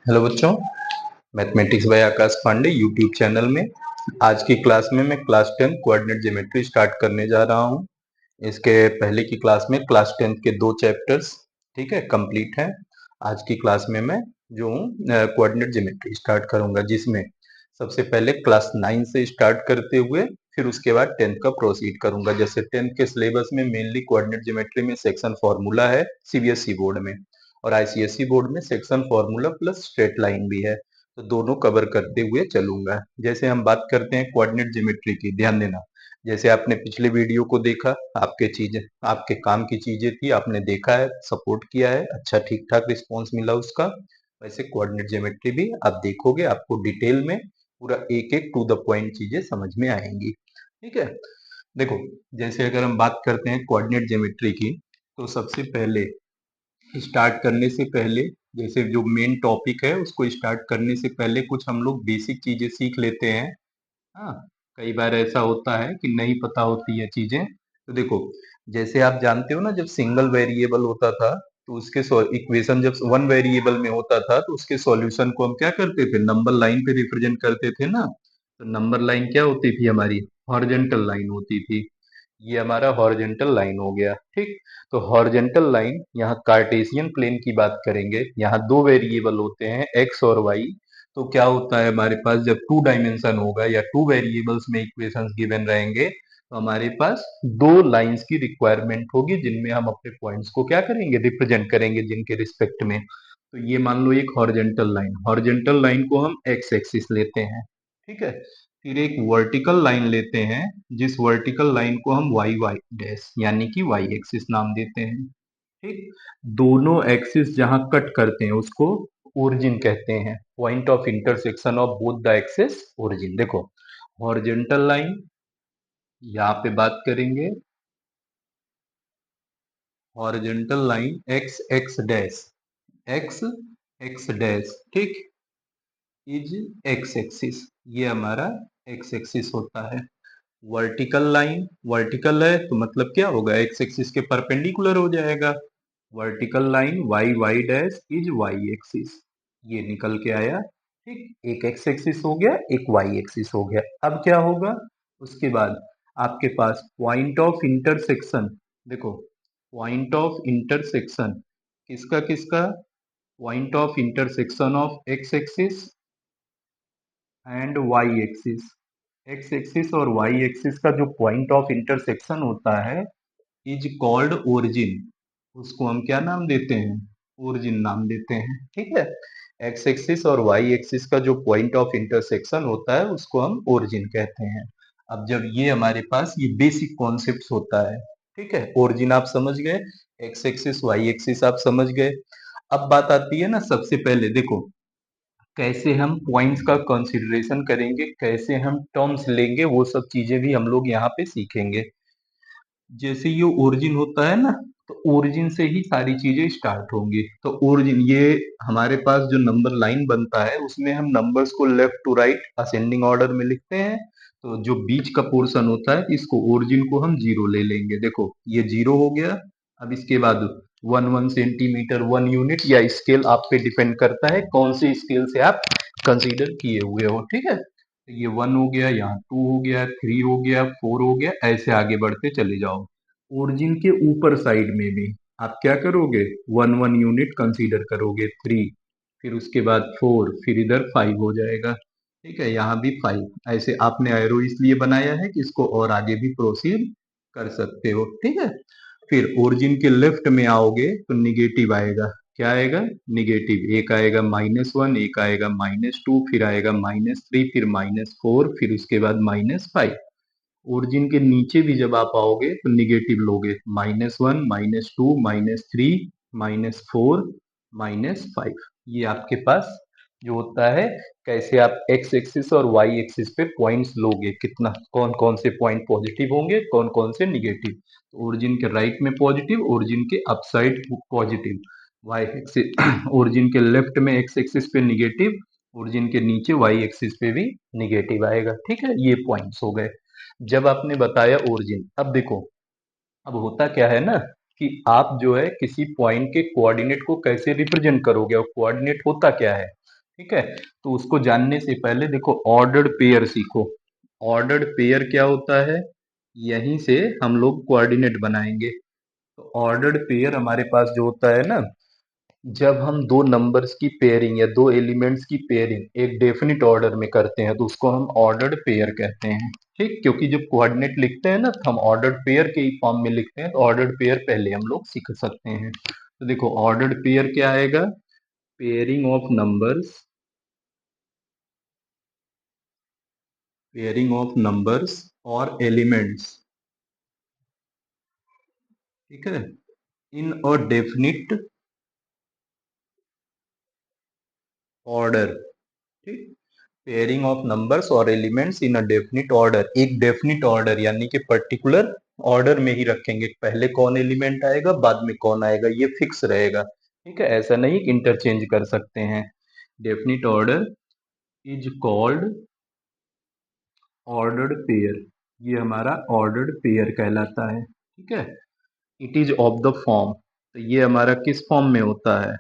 Hello बच्चों, mathematics by Akash Pandey YouTube channel में आज की क्लास में मैं क्लास 10 कोऑर्डिनेट ज्योमेट्री स्टार्ट करने जा रहा हूं। इसके पहले की क्लास में क्लास 10 के 2 चैप्टर्स ठीक है कंप्लीट हैं। आज की क्लास में मैं जो हूँ कोऑर्डिनेट ज्योमेट्री स्टार्ट करूंगा, जिसमें सबसे पहले क्लास 9 से स्टार्ट करते हुए फिर उसके बाद 10th का प्रोसीड करूंगा। जैसे 10th के सिलेबस में मेनली कोऑर्डिनेट ज्योमेट्री में सेक्शन फॉर्मूला है सीबीएसई बोर्ड में, और आईसीएसई बोर्ड में section formula plus straight line भी है, तो दोनों कवर करते हुए चलूंगा। जैसे हम बात करते हैं कोऑर्डिनेट ज्योमेट्री की, ध्यान देना। जैसे आपने पिछले वीडियो को देखा, आपके काम की चीजें थी, आपने देखा है, सपोर्ट किया है, अच्छा ठीक ठाक रिस्पॉन्स मिला उसका। वैसे कोऑर्डिनेट ज्योमेट्री भी आप देखोगे, आपको डिटेल में पूरा एक एक टू द पॉइंट चीजें समझ में आएंगी। ठीक है, देखो, जैसे अगर हम बात करते हैं कोऑर्डिनेट ज्योमेट्री की, तो सबसे पहले स्टार्ट करने से पहले, जैसे जो मेन टॉपिक है उसको स्टार्ट करने से पहले कुछ हम लोग बेसिक चीजें सीख लेते हैं। हाँ, कई बार ऐसा होता है कि नहीं पता होती है चीजें। तो देखो, जैसे आप जानते हो ना, जब सिंगल वेरिएबल होता था तो उसके इक्वेशन जब वन वेरिएबल में होता था तो उसके सॉल्यूशन को हम क्या करते थे, नंबर लाइन पे रिप्रेजेंट करते थे ना। तो नंबर लाइन क्या होती थी हमारी, हॉरिजॉन्टल लाइन होती थी। ये हमारा हॉरिजॉन्टल लाइन हो गया, ठीक। तो हॉरिजॉन्टल लाइन, यहाँ कार्टेशियन प्लेन की बात करेंगे, यहाँ दो वेरिएबल होते हैं एक्स और वाई। तो क्या होता है हमारे पास, जब टू डायमेंशन होगा या टू वेरिएबल्स में इक्वेशंस गिवन रहेंगे, तो हमारे पास दो लाइंस की रिक्वायरमेंट होगी जिनमें हम अपने पॉइंट्स को क्या करेंगे, रिप्रेजेंट करेंगे जिनके रिस्पेक्ट में। तो ये मान लो एक हॉरिजॉन्टल लाइन को हम एक्स एक्सिस लेते हैं, ठीक है। फिर एक वर्टिकल लाइन लेते हैं, जिस वर्टिकल लाइन को हम वाई वाई डैश यानी कि वाई एक्सिस नाम देते हैं, ठीक। दोनों एक्सिस जहां कट करते हैं उसको ओरिजिन कहते हैं, point of intersection of both the axis origin. देखो, हॉरिजॉन्टल लाइन यहाँ पे बात करेंगे, horizontal line x x dash, x x dash, ठीक, इज एक्स एक्सिस, ये हमारा एक्स एक्सिस होता है। वर्टिकल लाइन, वर्टिकल है तो मतलब क्या होगा, एक्स एक्सिस के परपेंडिकुलर हो जाएगा। Vertical line Y Y dash is Y axis, ये निकल के आया, ठीक। एक एक्स एक्सिस हो गया, एक वाई एक्सिस हो गया। अब क्या होगा, उसके बाद आपके पास पॉइंट ऑफ इंटरसेक्शन, देखो, पॉइंट ऑफ इंटरसेक्शन किसका किसका, point of intersection of X axis and Y axis. X axis और वाई एक्सिस का जो पॉइंट ऑफ इंटरसेक्शन होता है इज कॉल्ड ओरिजिन, उसको हम क्या नाम देते हैं, ओरिजिन नाम देते हैं, ठीक है। एक्स एक्सिस और वाई एक्सिस का जो पॉइंट ऑफ इंटरसेक्शन होता है उसको हम ओरिजिन कहते हैं। अब जब ये हमारे पास ये बेसिक कॉन्सेप्ट होता है, ठीक है, ओरिजिन आप समझ गए, एक्स एक्सिस वाई एक्सिस आप समझ गए। अब बात आती है ना, सबसे पहले देखो कैसे हम पॉइंट्स का कंसीडरेशन करेंगे, कैसे हम टर्म्स लेंगे, वो सब चीजें भी हम लोग यहाँ पे सीखेंगे। जैसे ये ओरिजिन होता है ना, तो ओरिजिन से ही सारी चीजें स्टार्ट होंगी। तो ओरिजिन, ये हमारे पास जो नंबर लाइन बनता है उसमें हम नंबर्स को left to right ascending order में लिखते हैं। तो जो बीच का पोर्शन होता है इसको, ओरिजिन को हम जीरो ले लेंगे। देखो ये जीरो हो गया। अब इसके बाद one one centimetre, one unit, या स्केल आप पे डिपेंड करता है कौन से स्केल से आप कंसीडर किए हुए हो, ठीक है। ये वन हो गया, यहाँ टू हो गया, थ्री हो गया, फोर हो गया, ऐसे आगे बढ़ते चले जाओ। ओरिजिन के ऊपर साइड में भी आप क्या करोगे, वन वन यूनिट कंसीडर करोगे, थ्री, फिर उसके बाद फोर, फिर इधर फाइव हो जाएगा, ठीक है, यहाँ भी फाइव। ऐसे आपने एरो इसलिए बनाया है कि इसको और आगे भी प्रोसीड कर सकते हो, ठीक है। फिर ओरिजिन के लेफ्ट में आओगे तो निगेटिव आएगा, क्या आएगा, निगेटिव। एक आएगा माइनस वन, एक आएगा माइनस टू, फिर आएगा माइनस थ्री, फिर माइनस फोर, फिर उसके बाद माइनस फाइव। ओरिजिन के नीचे भी जब आप आओगे तो निगेटिव लोगे, minus one, minus to, minus three, minus four, minus five. ये आपके पास जो होता है, कैसे आप एक्स एक्सिस और वाई एक्सिस पे पॉइंट्स लोगे, कितना, कौन कौन से पॉइंट पॉजिटिव होंगे, कौन कौन से निगेटिव। तो ओरिजिन के राइट में पॉजिटिव, ओरिजिन के up side positive, Y axis origin के लेफ्ट में एक्स एक्सिस पे निगेटिव, ओरिजिन के नीचे वाई एक्सिस पे भी निगेटिव आएगा, ठीक है। ये पॉइंट्स हो गए जब आपने बताया ओरिजिन। अब देखो, अब होता क्या है ना, कि आप जो है किसी पॉइंट के कोऑर्डिनेट को कैसे रिप्रेजेंट करोगे, और कोऑर्डिनेट होता क्या है, ठीक है। तो उसको जानने से पहले देखो ऑर्डर्ड पेयर सीखो। ऑर्डर्ड पेयर क्या होता है, यहीं से हम लोग कोऑर्डिनेट बनाएंगे। तो ऑर्डर्ड पेयर हमारे पास जो होता है ना, जब हम दो नंबर्स की पेयरिंग या दो एलिमेंट्स की पेयरिंग एक डेफिनिट ऑर्डर में करते हैं तो उसको हम ऑर्डर्ड पेयर कहते हैं। ठीक, क्योंकि जब कोऑर्डिनेट लिखते हैं ना तो हम ऑर्डर्ड पेयर के ही फॉर्म में लिखते हैं, तो ऑर्डर्ड पेयर पहले हम लोग सीख सकते हैं। तो देखो ऑर्डर्ड पेयर क्या आएगा, pairing of numbers, pairing of numbers और एलिमेंट्स, ठीक है, इन अ डेफिनिट ऑर्डर। ठीक, पेयरिंग ऑफ नंबर्स और elements in a definite order, एक डेफिनिट ऑर्डर यानी कि पर्टिकुलर ऑर्डर में ही रखेंगे, पहले कौन एलिमेंट आएगा बाद में कौन आएगा ये फिक्स रहेगा। ठीक है, ऐसा नहीं कि इंटरचेंज कर सकते हैं। Definite order is called ordered pair, ये हमारा ऑर्डर्ड पेयर कहलाता है। ठीक है, it is of the form, तो ये हमारा किस फॉर्म में होता है,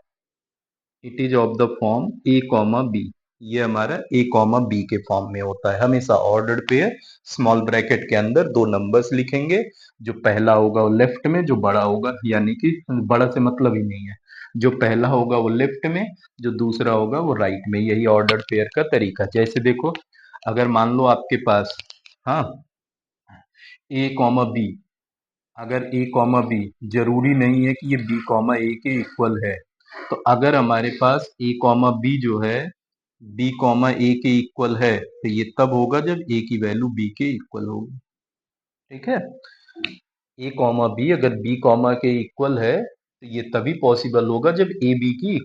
it is of the form A comma B, ये हमारा ए कॉमा बी के फॉर्म में होता है। हमेशा ऑर्डर्ड पेयर स्मॉल ब्रैकेट के अंदर दो नंबर्स लिखेंगे, जो पहला होगा वो लेफ्ट में, जो बड़ा होगा यानी कि बड़ा से मतलब ही नहीं है, जो पहला होगा वो लेफ्ट में, जो दूसरा होगा वो राइट में। यही ऑर्डर्ड पेयर का तरीका। जैसे देखो, अगर मान लो आपके पास, हाँ, ए कॉमा बी, अगर ए कॉमा बी, जरूरी नहीं है कि ये बी कॉमा ए के इक्वल है। तो अगर हमारे पास ए कॉमा बी जो है बी कॉमा ए के इक्वल है, तो ये तब होगा जब ए की वैल्यू बी के इक्वल होगी। ठीक है, ए कॉमा बी अगर बी कॉमा के इक्वल है तो ये तभी पॉसिबल होगा जब ए बी की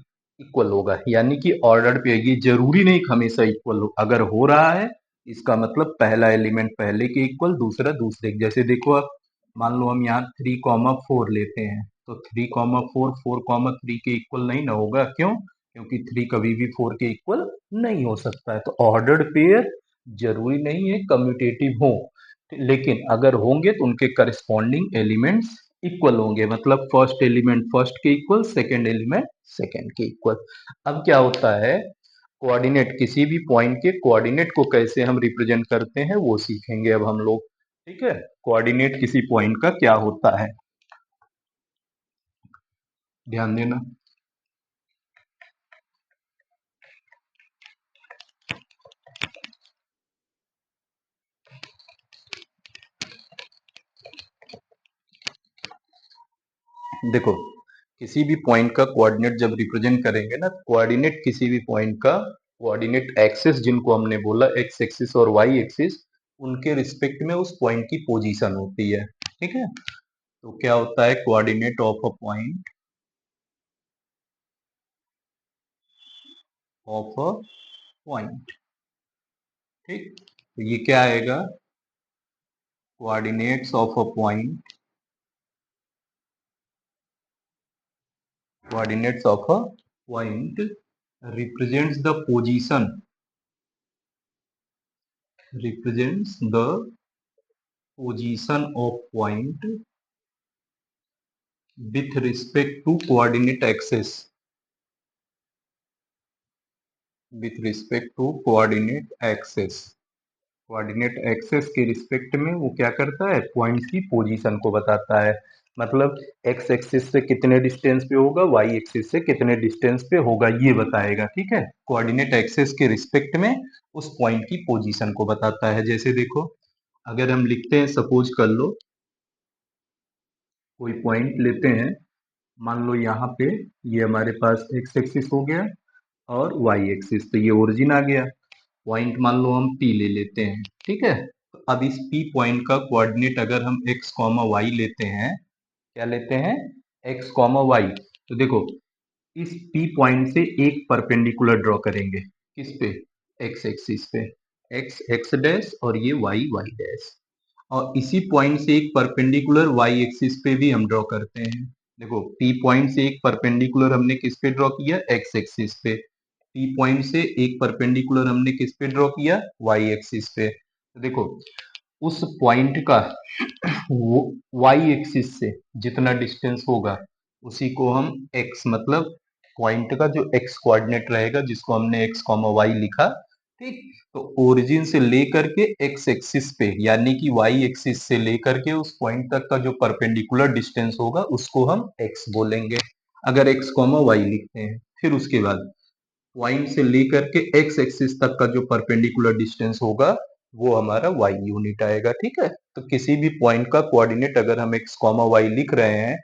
इक्वल होगा, यानी कि ऑर्डर पे ये जरूरी नहीं कि हमेशा इक्वल हो, अगर हो रहा है इसका मतलब पहला एलिमेंट पहले के इक्वल, दूसरा दूसरे के। जैसे देखो आप, मान लो हम यहाँ 3,4 लेते हैं, तो 3,4 4,3 के इक्वल नहीं ना होगा, क्यों, क्योंकि 3 कभी भी 4 के इक्वल नहीं हो सकता है। तो ऑर्डर्ड पेयर जरूरी नहीं है कम्यूटेटिव हो, लेकिन अगर होंगे तो उनके करस्पॉन्डिंग एलिमेंट्स इक्वल होंगे, मतलब फर्स्ट एलिमेंट फर्स्ट के इक्वल, सेकंड एलिमेंट सेकंड के इक्वल। अब क्या होता है, कोऑर्डिनेट, किसी भी पॉइंट के कोऑर्डिनेट को कैसे हम रिप्रेजेंट करते हैं वो सीखेंगे अब हम लोग। ठीक है, कोऑर्डिनेट किसी पॉइंट का क्या होता है, ध्यान देना। देखो, किसी भी पॉइंट का कोऑर्डिनेट जब रिप्रेजेंट करेंगे ना, कोऑर्डिनेट किसी भी पॉइंट का कोऑर्डिनेट एक्सिस, जिनको हमने बोला एक्स एक्सिस और वाई एक्सिस, उनके रिस्पेक्ट में उस पॉइंट की पोजीशन होती है। ठीक है, तो क्या होता है coordinate of a point, of a point. ठीक, तो ये क्या आएगा, coordinates of a point, coordinates of a point represents the position, represents the position of point with respect to coordinate axis, with respect to coordinate axis। Coordinate axes के respect में वो क्या करता है, पॉइंट की पोजीशन को बताता है। मतलब एक्स एक्सिस से कितने डिस्टेंस पे होगा, वाई एक्सिस से कितने डिस्टेंस पे होगा, ये बताएगा। ठीक है, कोऑर्डिनेट एक्सेस के रिस्पेक्ट में उस पॉइंट की पोजीशन को बताता है। जैसे देखो, अगर हम लिखते हैं, सपोज कर लो कोई पॉइंट लेते हैं, मान लो यहाँ पे ये हमारे पास एक्स एक्सिस हो गया और वाई एक्सिस, तो ये ओरिजिन आ गया। पॉइंट मान लो हम पी ले लेते हैं। ठीक है, तो अब इस पी पॉइंट का कोऑर्डिनेट अगर हम एक्स कॉमा वाई लेते हैं, क्या लेते हैं, एक्स कॉमा वाई, तो देखो इस पी पॉइंट से एक परपेंडिकुलर ड्रॉ करेंगे, किस पे, एक्स एक्सिस पे, एक्स एक्स डैश और ये वाई वाई डैश, और इसी पॉइंट से एक परपेंडिकुलर वाई एक्सिस पे भी हम ड्रॉ करते हैं। देखो पी पॉइंट से एक परपेंडिकुलर हमने किस पे ड्रॉ किया, एक्स एक्सिस पे। पी पॉइंट से एक परपेंडिकुलर हमने किस पे ड्रॉ किया, वाई एक्सिस पे। तो देखो उस पॉइंट का वाई एक्सिस से जितना डिस्टेंस होगा उसी को हम एक्स, मतलब पॉइंट का जो एक्स कोऑर्डिनेट रहेगा जिसको हमने एक्स कॉमा वाई लिखा, ठीक। तो ओरिजिन से लेकर के एक्स एक्सिस पे यानी कि वाई एक्सिस से लेकर के उस पॉइंट तक का जो परपेंडिकुलर डिस्टेंस होगा उसको हम एक्स बोलेंगे, अगर एक्स कॉमा वाई लिखते हैं। फिर उसके बाद पॉइंट से लेकर के एक्स एक्सिस तक का जो परपेंडिकुलर डिस्टेंस होगा वो हमारा वाई यूनिट आएगा, ठीक है। तो किसी भी पॉइंट का कोऑर्डिनेट अगर हम एक्स कॉमा वाई लिख रहे हैं,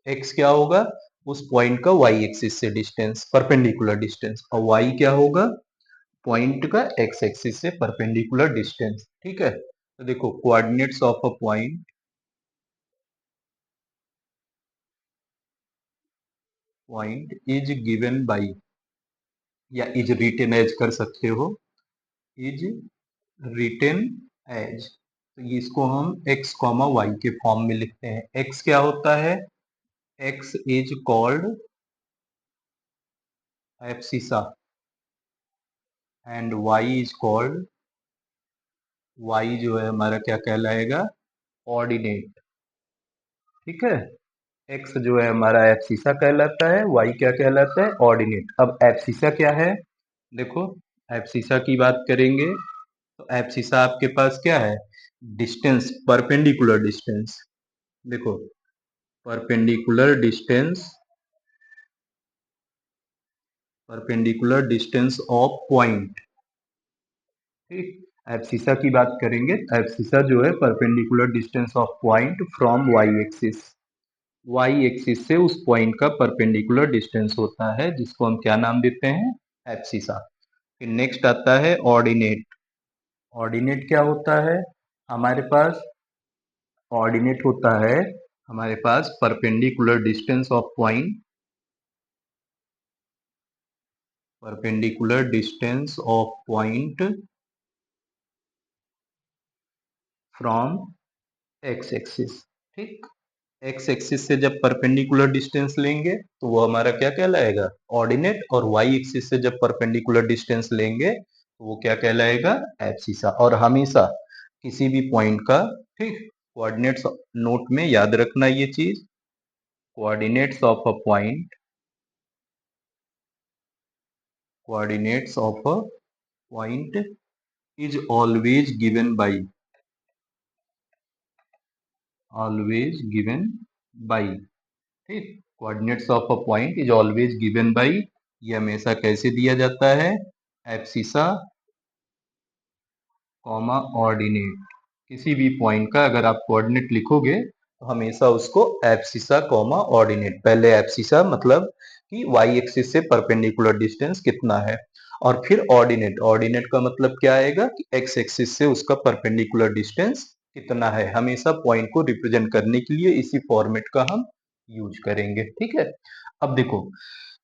एक्स क्या होगा, उस पॉइंट का वाई एक्सिस से डिस्टेंस, परपेंडिकुलर डिस्टेंस, और वाई क्या होगा, पॉइंट का एक्स एक्सिस से परपेंडिकुलर डिस्टेंस, ठीक है। तो देखो coordinates of a point is given by, या इज रिटेन एज कर सकते हो, इज रिटेन एज। तो इसको हम x कॉमा वाई के फॉर्म में लिखते हैं। x क्या होता है, x is called abscissa and y is called, y जो है हमारा क्या कहलाएगा, ऑर्डिनेट, ठीक है। x जो है हमारा एब्सिसा कहलाता है, y क्या कहलाता है, ऑर्डिनेट। अब एब्सिसा क्या है, देखो एब्सिसा की बात करेंगे तो एब्सिसा आपके पास क्या है, डिस्टेंस, परपेंडिकुलर डिस्टेंस। देखो परपेंडिकुलर डिस्टेंस ऑफ पॉइंट, ठीक। एब्सिसा की बात करेंगे, एब्सिसा जो है perpendicular distance of point from Y axis, Y axis से उस पॉइंट का परपेंडिकुलर डिस्टेंस होता है जिसको हम क्या नाम देते हैं, एब्सिसा। फिर नेक्स्ट आता है ऑर्डिनेट। ऑर्डिनेट क्या होता है, हमारे पास ऑर्डिनेट होता है हमारे पास perpendicular distance of point, perpendicular distance of point from x axis, ठीक। एक्स एक्सिस से जब परपेंडिकुलर डिस्टेंस लेंगे तो वो हमारा क्या कहलाएगा, ऑर्डिनेट, और वाई एक्सिस से जब परपेंडिकुलर डिस्टेंस लेंगे तो वो क्या कहलाएगा, एब्सिसा। और हमेशा किसी भी पॉइंट का, ठीक, कोऑर्डिनेट्स नोट में याद रखना ये चीज, coordinates of a point, coordinates of a point is always given by, always given by, ठीक। Coordinates of a point is always given by, ये हमेशा कैसे दिया जाता है, एब्सिसा कॉमा ऑर्डिनेट। किसी भी पॉइंट का अगर आप कोऑर्डिनेट लिखोगे तो हमेशा उसको एब्सिसा कॉमा ऑर्डिनेट, पहले एब्सिसा मतलब कि वाई एक्सिस से परपेंडिकुलर डिस्टेंस कितना है, और फिर ऑर्डिनेट, ऑर्डिनेट का मतलब क्या आएगा कि एक्स एक्सिस से उसका परपेंडिकुलर डिस्टेंस कितना है। हमेशा पॉइंट को रिप्रेजेंट करने के लिए इसी फॉर्मेट का हम यूज करेंगे, ठीक है। अब देखो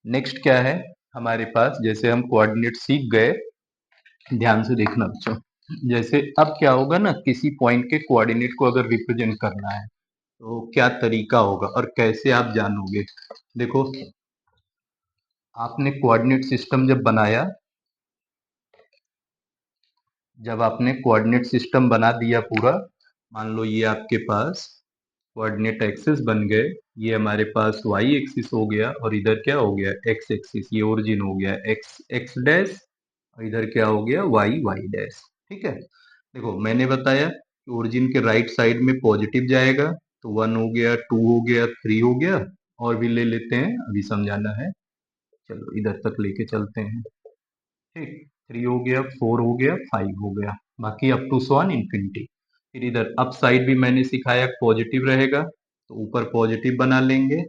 नेक्स्ट क्या है हमारे पास, जैसे हम कोऑर्डिनेट सीख गए, ध्यान से देखना बच्चों, जैसे अब क्या होगा ना, किसी पॉइंट के कोऑर्डिनेट को अगर रिप्रेजेंट करना है तो क्या तरीका होगा और कैसे आप जानोगे। देखो आपने कोऑर्डिनेट सिस्टम जब बनाया, जब आपने कोऑर्डिनेट सिस्टम बना दिया पूरा, मान लो ये आपके पास कोऑर्डिनेट एक्सिस बन गए, ये हमारे पास वाई एक्सिस हो गया और इधर क्या हो गया, एक्स एक्सिस, ये ओरिजिन हो गया एक्स एक्स डैश, और इधर क्या हो गया, वाई वाई डैश, ठीक है। देखो मैंने बताया कि ओरिजिन के राइट साइड में पॉजिटिव जाएगा, तो 1 हो गया, 2 हो गया, 3 हो गया, और भी ले लेते हैं, अभी समझाना है, चलो इधर तक लेके चलते हैं, ठीक। 3 हो गया, 4 हो गया, 5 हो गया, बाकी अप टू सॉन इन्फिनिटी। फिर इधर अप साइड भी मैंने सिखाया पॉजिटिव रहेगा, तो ऊपर पॉजिटिव बना लेंगे,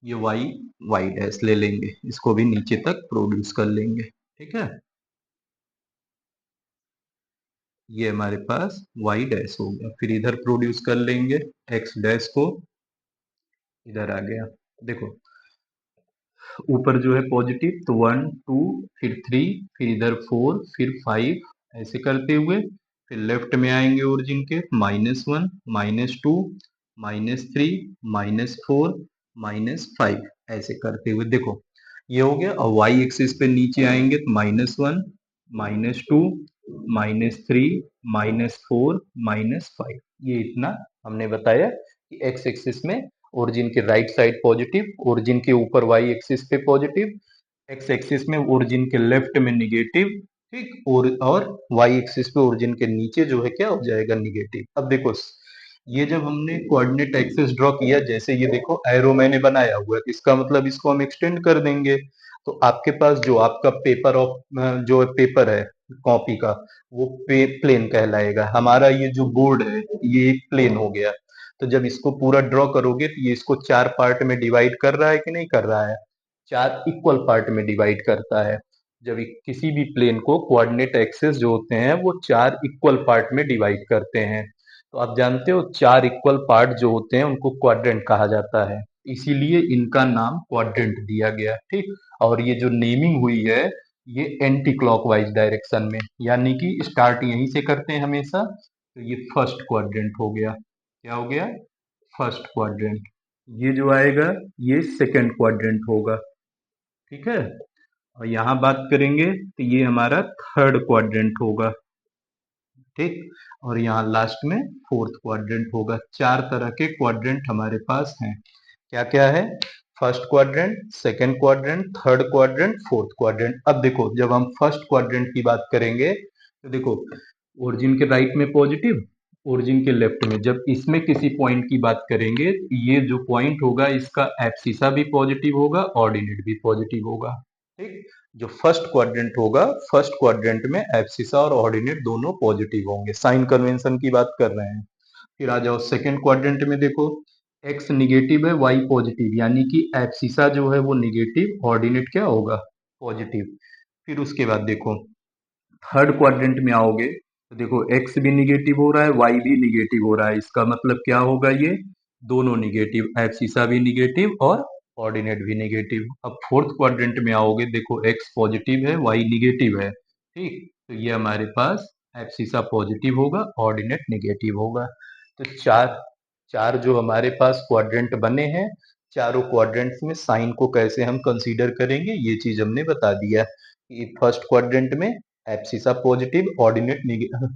ये वाई वाई डैश ले लेंगे, इसको भी नीचे तक प्रोड्यूस कर लेंगे, ठीक है। ये हमारे पास वाई डैश हो गया, फिर इधर प्रोड्यूस कर लेंगे एक्स डैश को, इधर आ गया। देखो ऊपर जो है पॉजिटिव, तो 1 2 फिर 3, फिर इधर 4, फिर 5, ऐसे करते हुए फिर लेफ्ट में आएंगे ओरिजिन के, -1 -2 -3 -4 -5, ऐसे करते हुए देखो ये हो गया। और वाई एक्सिस पे नीचे आएंगे तो -1 -2 -3 -4 -5, ये इतना हमने बताया कि एक्स एक्सिस में ओरिजिन के राइट साइड पॉजिटिव, ओरिजिन के ऊपर वाई एक्सिस पे पॉजिटिव, एक्स एक्सिस में ओरिजिन के लेफ्ट में निगेटिव, ठीक, और वाई एक्सिस पे ओरिजिन के नीचे जो है क्या हो जाएगा, निगेटिव। अब देखो ये जब हमने कोऑर्डिनेट एक्सिस ड्रॉ किया, जैसे ये देखो एरो मैंने बनाया हुआ है, इसका मतलब इसको हम एक्सटेंड कर देंगे, तो आपके पास जो आपका पेपर ऑफ जो पेपर है कॉपी का, वो प्लेन कहलाएगा। हमारा ये जो बोर्ड है ये एक प्लेन हो गया। तो जब इसको पूरा ड्रॉ करोगे तो ये इसको 4 पार्ट में डिवाइड कर रहा है कि नहीं कर रहा है, 4 इक्वल पार्ट में डिवाइड करता है। जब किसी भी प्लेन को कोऑर्डिनेट एक्सिस जो होते हैं वो 4 इक्वल पार्ट में डिवाइड करते हैं। तो आप जानते हो 4 इक्वल पार्ट जो होते हैं उनको क्वाड्रेंट कहा जाता है, इसीलिए इनका नाम क्वाड्रेंट दिया गया, ठीक। और ये जो नेमिंग हुई है ये एंटी क्लॉकवाइज डायरेक्शन में, यानी कि स्टार्ट यहीं से करते हैं हमेशा। तो ये फर्स्ट क्वाड्रेंट हो गया, क्या हो गया, फर्स्ट क्वाड्रेंट। ये जो आएगा ये सेकंड क्वाड्रेंट होगा, ठीक है। और यहाँ बात करेंगे तो ये हमारा थर्ड क्वाड्रेंट होगा, ठीक। और यहाँ लास्ट में फोर्थ क्वाड्रेंट होगा। 4 तरह के क्वाड्रेंट हमारे पास हैं। क्या क्या है, first quadrant, second quadrant, third quadrant, fourth quadrant. अब देखो जब हम फर्स्ट क्वाड्रेंट की बात करेंगे तो देखो ओरिजिन के राइट में पॉजिटिव, ओरिजिन के लेफ्ट में, जब इसमें किसी पॉइंट की बात करेंगे तो ये जो पॉइंट होगा इसका एब्सिसा भी पॉजिटिव होगा, ऑर्डिनेट भी पॉजिटिव होगा, ठीक। जो फर्स्ट क्वाड्रेंट होगा, फर्स्ट क्वाड्रेंट में एब्सिसा और ऑर्डिनेट दोनों पॉजिटिव होंगे, साइन कन्वेंशन की बात कर रहे हैं। फिर आ जाओ सेकंड क्वाड्रेंट में, देखो एक्स निगेटिव है, वाई पॉजिटिव, यानी कि एब्सिसा जो है वो निगेटिव, ऑर्डिनेट क्या होगा, पॉजिटिव। फिर उसके बाद देखो थर्ड क्वाड्रेंट में आओगे तो देखो एक्स भी निगेटिव हो रहा है, वाई भी निगेटिव हो रहा है, इसका मतलब क्या होगा, ये दोनों निगेटिव, एब्सिसा भी निगेटिव और ऑर्डिनेट भी निगेटिव। अब फोर्थ क्वाड्रेंट में आओगे, देखो एक्स पॉजिटिव है, वाई निगेटिव है, ठीक। तो ये हमारे पास एब्सिसा पॉजिटिव होगा, ऑर्डिनेट निगेटिव होगा। तो चार चार जो हमारे पास क्वाड्रेंट बने हैं, चारों क्वाड्रेंट्स में साइन को कैसे हम कंसीडर करेंगे ये चीज हमने बता दिया कि फर्स्ट क्वाड्रेंट में abscissa positive, ordinate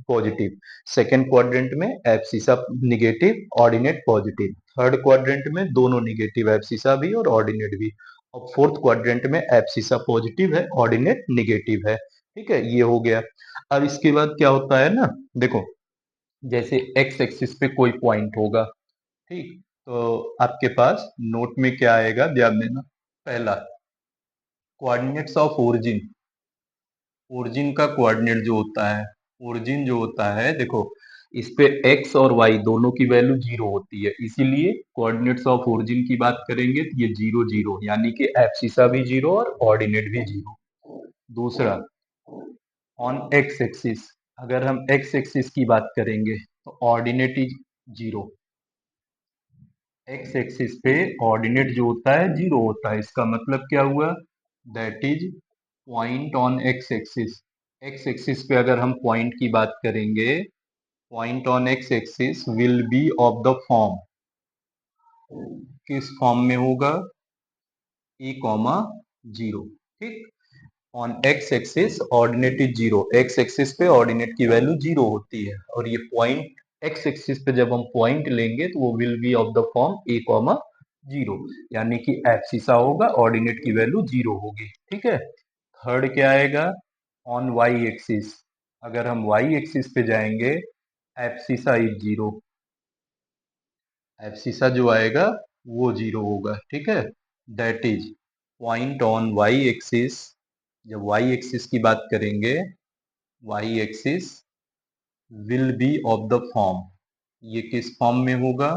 positive, second quadrant में abscissa negative, ordinate positive, third quadrant में दोनों निगेटिव, एब्सिसा भी और ऑर्डिनेट भी, और फोर्थ क्वाड्रेंट में एब्सिसा पॉजिटिव है, ऑर्डिनेट निगेटिव है, ठीक है। ये हो गया। अब इसके बाद क्या होता है ना, देखो जैसे एक्स एक्सिस पे कोई पॉइंट होगा, ठीक, तो आपके पास नोट में क्या आएगा, ध्यान देना। पहला, कोऑर्डिनेट्स ऑफ ओरिजिन, ओरिजिन का कोऑर्डिनेट जो होता है, ओरिजिन जो होता है देखो इस पे एक्स और वाई दोनों की वैल्यू जीरो होती है, इसीलिए कोऑर्डिनेट्स ऑफ ओरिजिन की बात करेंगे तो ये जीरो जीरो, यानी कि एब्सिसा भी जीरो और ऑर्डिनेट भी जीरो। दूसरा, ऑन एक्स एक्सिस, अगर हम एक्स एक्सिस की बात करेंगे तो ordinate is zero, x axis पे ऑर्डिनेट जो होता है जीरो होता है, इसका मतलब क्या हुआ, that is point on x axis. X axis पे अगर हम पॉइंट की बात करेंगे, point on x axis will be of the form, किस फॉर्म में होगा, ए कॉमा जीरो, ठीक। On x axis ordinate is zero, x axis पे ऑर्डिनेट की वैल्यू जीरो होती है, और ये पॉइंट एक्स एक्सिस पे जब हम पॉइंट लेंगे तो वो will be of the form A comma zero, यानी कि एब्सिसा होगा, ऑर्डिनेट की वैल्यू जीरो होगी, ठीक है। थर्ड क्या आएगा, ऑन वाई एक्सिस, अगर हम वाई एक्सिस पे जाएंगे एब्सिसा इज जीरो, एब्सिसा जो आएगा वो जीरो होगा, ठीक है। That is point on Y axis, जब वाई एक्सिस की बात करेंगे, Y axis will be of the form, ये किस फॉर्म में होगा,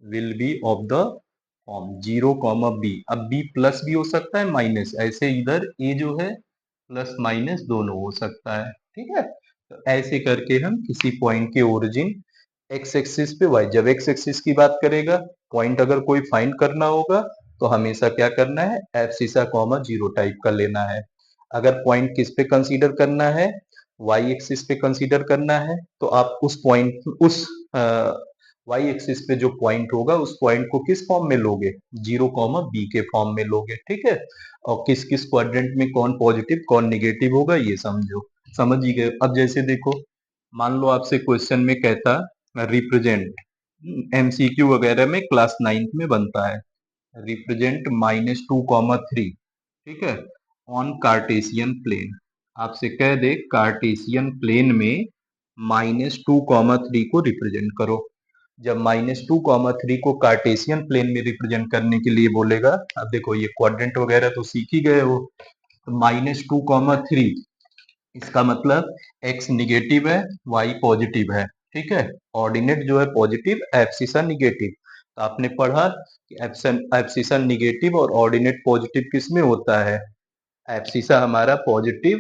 will be of the form zero comma B. अब बी प्लस भी हो सकता है माइनस, ऐसे इधर ए जो है प्लस माइनस दोनों हो सकता है, ठीक है। तो ऐसे करके हम किसी पॉइंट के ओरिजिन एक्स एक्सिस पे वाई, जब एक्स एक्सिस की बात करेगा पॉइंट अगर कोई फाइंड करना होगा तो हमेशा क्या करना है, एब्सिसा कॉमा जीरो टाइप का लेना है। अगर पॉइंट किस पे कंसीडर करना है, वाई एक्सिस पे कंसीडर करना है, तो आप उस पॉइंट उस वाई एक्सिस पे जो पॉइंट होगा उस पॉइंट को किस फॉर्म में लोगे, जीरो कॉमा बी के फॉर्म में लोगे, ठीक है। और किस किस क्वाड्रेंट में कौन पॉजिटिव कौन निगेटिव होगा ये समझो, समझ ही गए। अब जैसे देखो मान लो आपसे क्वेश्चन में कहता रिप्रेजेंट एमसीक्यू वगैरह में क्लास 9th में बनता है। रिप्रेजेंट -2, 3, ठीक है, ऑन कार्टेशियन प्लेन। आपसे कह दे कार्टेशियन प्लेन में -2, 3 को रिप्रेजेंट करो। जब -2, 3 को कार्टेशियन प्लेन में रिप्रेजेंट करने के लिए बोलेगा, अब देखो ये क्वाड्रेंट वगैरह तो सीख ही गए हो, तो -2, 3 इसका मतलब x निगेटिव है, y पॉजिटिव है, ठीक है। ऑर्डिनेट जो है पॉजिटिव, एब्सिसा निगेटिव। तो आपने पढ़ा कि एब्सिसा निगेटिव और ऑर्डिनेट पॉजिटिव किस में होता है। एब्सिसा हमारा पॉजिटिव,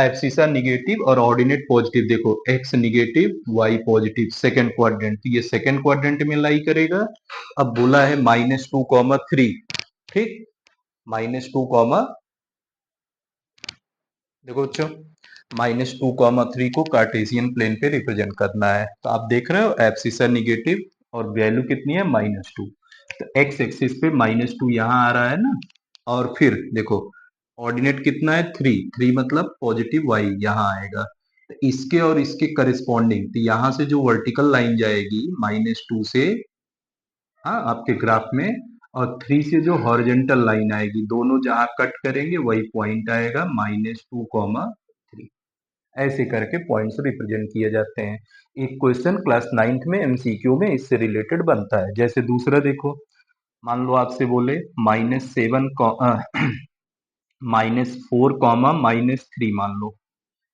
एब्सिसा निगेटिव और ऑर्डिनेट पॉजिटिव। देखो x negative, y positive, second quadrant, ये सेकेंड क्वाड्रेंट में लाई करेगा। अब बोला है -2, 3, ठीक, -2, देखो बच्चों, -2, 3 को कार्टेशियन प्लेन पे रिप्रेजेंट करना है। तो आप देख रहे हो एब्सिसा निगेटिव और वैल्यू कितनी है -2। तो एक्स एक्सिस पे -2 यहाँ आ रहा है ना। और फिर देखो ऑर्डिनेट कितना है 3, मतलब पॉजिटिव वाई यहाँ आएगा। तो इसके और इसके करस्पॉन्डिंग, तो यहाँ से जो वर्टिकल लाइन जाएगी -2 से, हाँ, आपके ग्राफ में, और 3 से जो हॉरिजेंटल लाइन आएगी, दोनों जहां कट करेंगे वही पॉइंट आएगा -2, 3। ऐसे करके पॉइंट्स रिप्रेजेंट किए जाते हैं। एक क्वेश्चन क्लास 9th में एमसीक्यू में इससे रिलेटेड बनता है। जैसे दूसरा देखो, मान लो आपसे बोले -7, -4, -3 मान लो।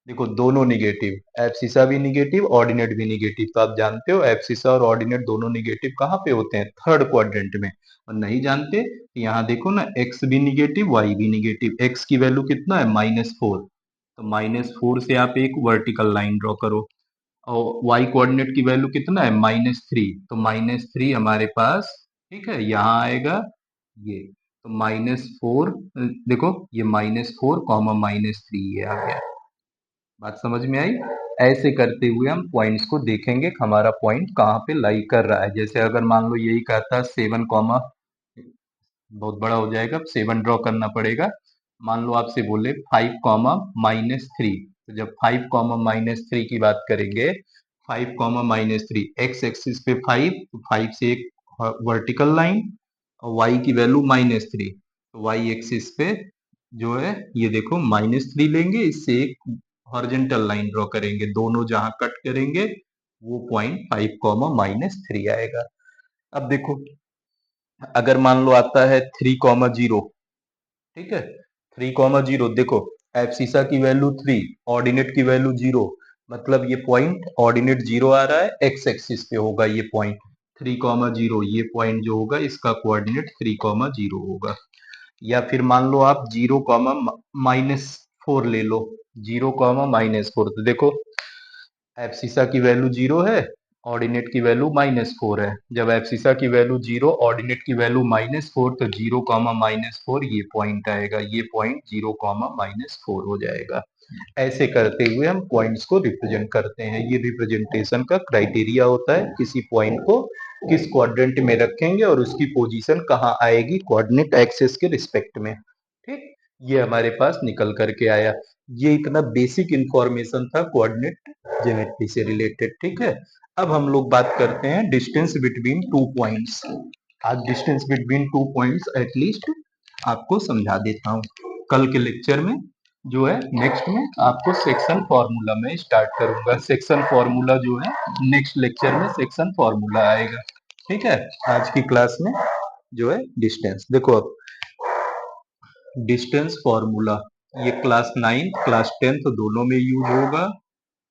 देखो दोनों निगेटिव, एब्सिसा भी निगेटिव, ऑर्डिनेट भी निगेटिव। तो आप जानते हो एब्सिसा और ऑर्डिनेट दोनों निगेटिव कहाँ पे होते हैं, थर्ड क्वाड्रेंट में। और नहीं जानते तो यहाँ देखो ना, एक्स भी निगेटिव, वाई भी निगेटिव। एक्स की वैल्यू कितना है -4, तो -4 से आप एक वर्टिकल लाइन ड्रॉ करो। और वाई कोऑर्डिनेट की वैल्यू कितना है -3, तो -3 हमारे पास, ठीक है, यहाँ आएगा ये। तो -4, देखो ये -4, -3 ये आ गया। बात समझ में आई। ऐसे करते हुए हम पॉइंट्स को देखेंगे कि हमारा पॉइंट कहाँ पे लाई कर रहा है। जैसे अगर मान लो यही कहता है 7, बहुत बड़ा हो जाएगा, 7 ड्रॉ करना पड़ेगा। मान लो आपसे बोले 5, -3, तो जब 5, -3 की बात करेंगे, 5, -3, एक्स एक्सिस पे 5, तो 5 से एक वर्टिकल लाइन, और वाई की वैल्यू -3, तो वाई एक्सिस पे जो है ये देखो -3 लेंगे, इससे एक हॉरिजेंटल लाइन ड्रॉ करेंगे, दोनों जहां कट करेंगे वो पॉइंट 5, -3 आएगा। अब देखो अगर मान लो आता है 3, 0, ठीक है, 3, 0, देखो एब्सिसा की वैल्यू 3, ऑर्डिनेट की वैल्यू 0, मतलब ये पॉइंट ऑर्डिनेट 0 आ रहा है, एक्स एक्सिस पे होगा ये पॉइंट। 3, 0, ये पॉइंट जो होगा इसका कोऑर्डिनेट 3, 0 होगा। या फिर मान लो आप 0, -4 ले लो। 0, -4, तो देखो एब्सिसा की वैल्यू 0 है, ऑर्डिनेट की वैल्यू -4 है। जब एब्सिसा की वैल्यू 0, ऑर्डिनेट की वैल्यू -4, तो 0, -4 ये पॉइंट आएगा, ये पॉइंट 0, -4 हो जाएगा। ऐसे करते हुए हम पॉइंट्स को रिप्रेजेंट करते हैं। ये रिप्रेजेंटेशन का क्राइटेरिया होता है, किसी पॉइंट को किस क्वाड्रेंट में रखेंगे और उसकी पोजीशन कहाँ आएगी कोऑर्डिनेट एक्सिस के रिस्पेक्ट में, ठीक। ये हमारे पास निकल करके आया। ये इतना बेसिक इंफॉर्मेशन था कोऑर्डिनेट ज्योमेट्री से रिलेटेड, ठीक है। अब हम लोग बात करते हैं डिस्टेंस बिटवीन टू पॉइंट्स। आज distance between two points at least आपको समझा देता हूँ। कल के लेक्चर में जो है, नेक्स्ट में आपको सेक्शन फॉर्मूला में स्टार्ट करूंगा। सेक्शन फॉर्मूला जो है नेक्स्ट लेक्चर में सेक्शन फॉर्मूला आएगा, ठीक है। आज की क्लास में जो है डिस्टेंस, देखो अब डिस्टेंस फॉर्मूला, ये क्लास 9th क्लास 10th दोनों में यूज होगा।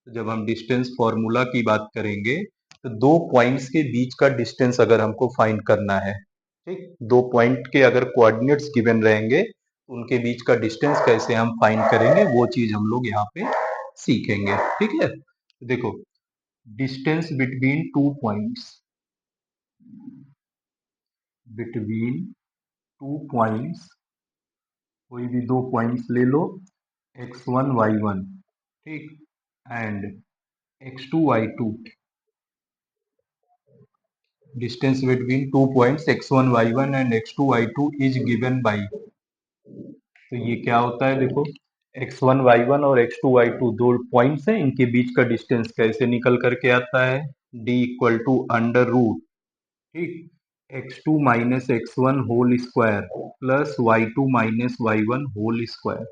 जब हम डिस्टेंस फॉर्मूला की बात करेंगे, तो दो पॉइंट्स के बीच का डिस्टेंस अगर हमको फाइंड करना है, ठीक, दो पॉइंट के अगर कोऑर्डिनेट्स गिवन रहेंगे, उनके बीच का डिस्टेंस कैसे हम फाइंड करेंगे, वो चीज हम लोग यहाँ पे सीखेंगे, ठीक है। देखो distance between two points, between two points, कोई भी दो पॉइंट्स ले लो, x1 y1, ठीक, and x2 y2। distance between two points x1 y1 and x2 y2 is given by, तो ये क्या होता है देखो, x1 y1 और x2 y2 दो पॉइंट्स हैं, इनके बीच का डिस्टेंस कैसे निकल करके आता है, d = अंडर रूट ठीक, x2 minus x1 whole square plus y2 minus y1 whole square.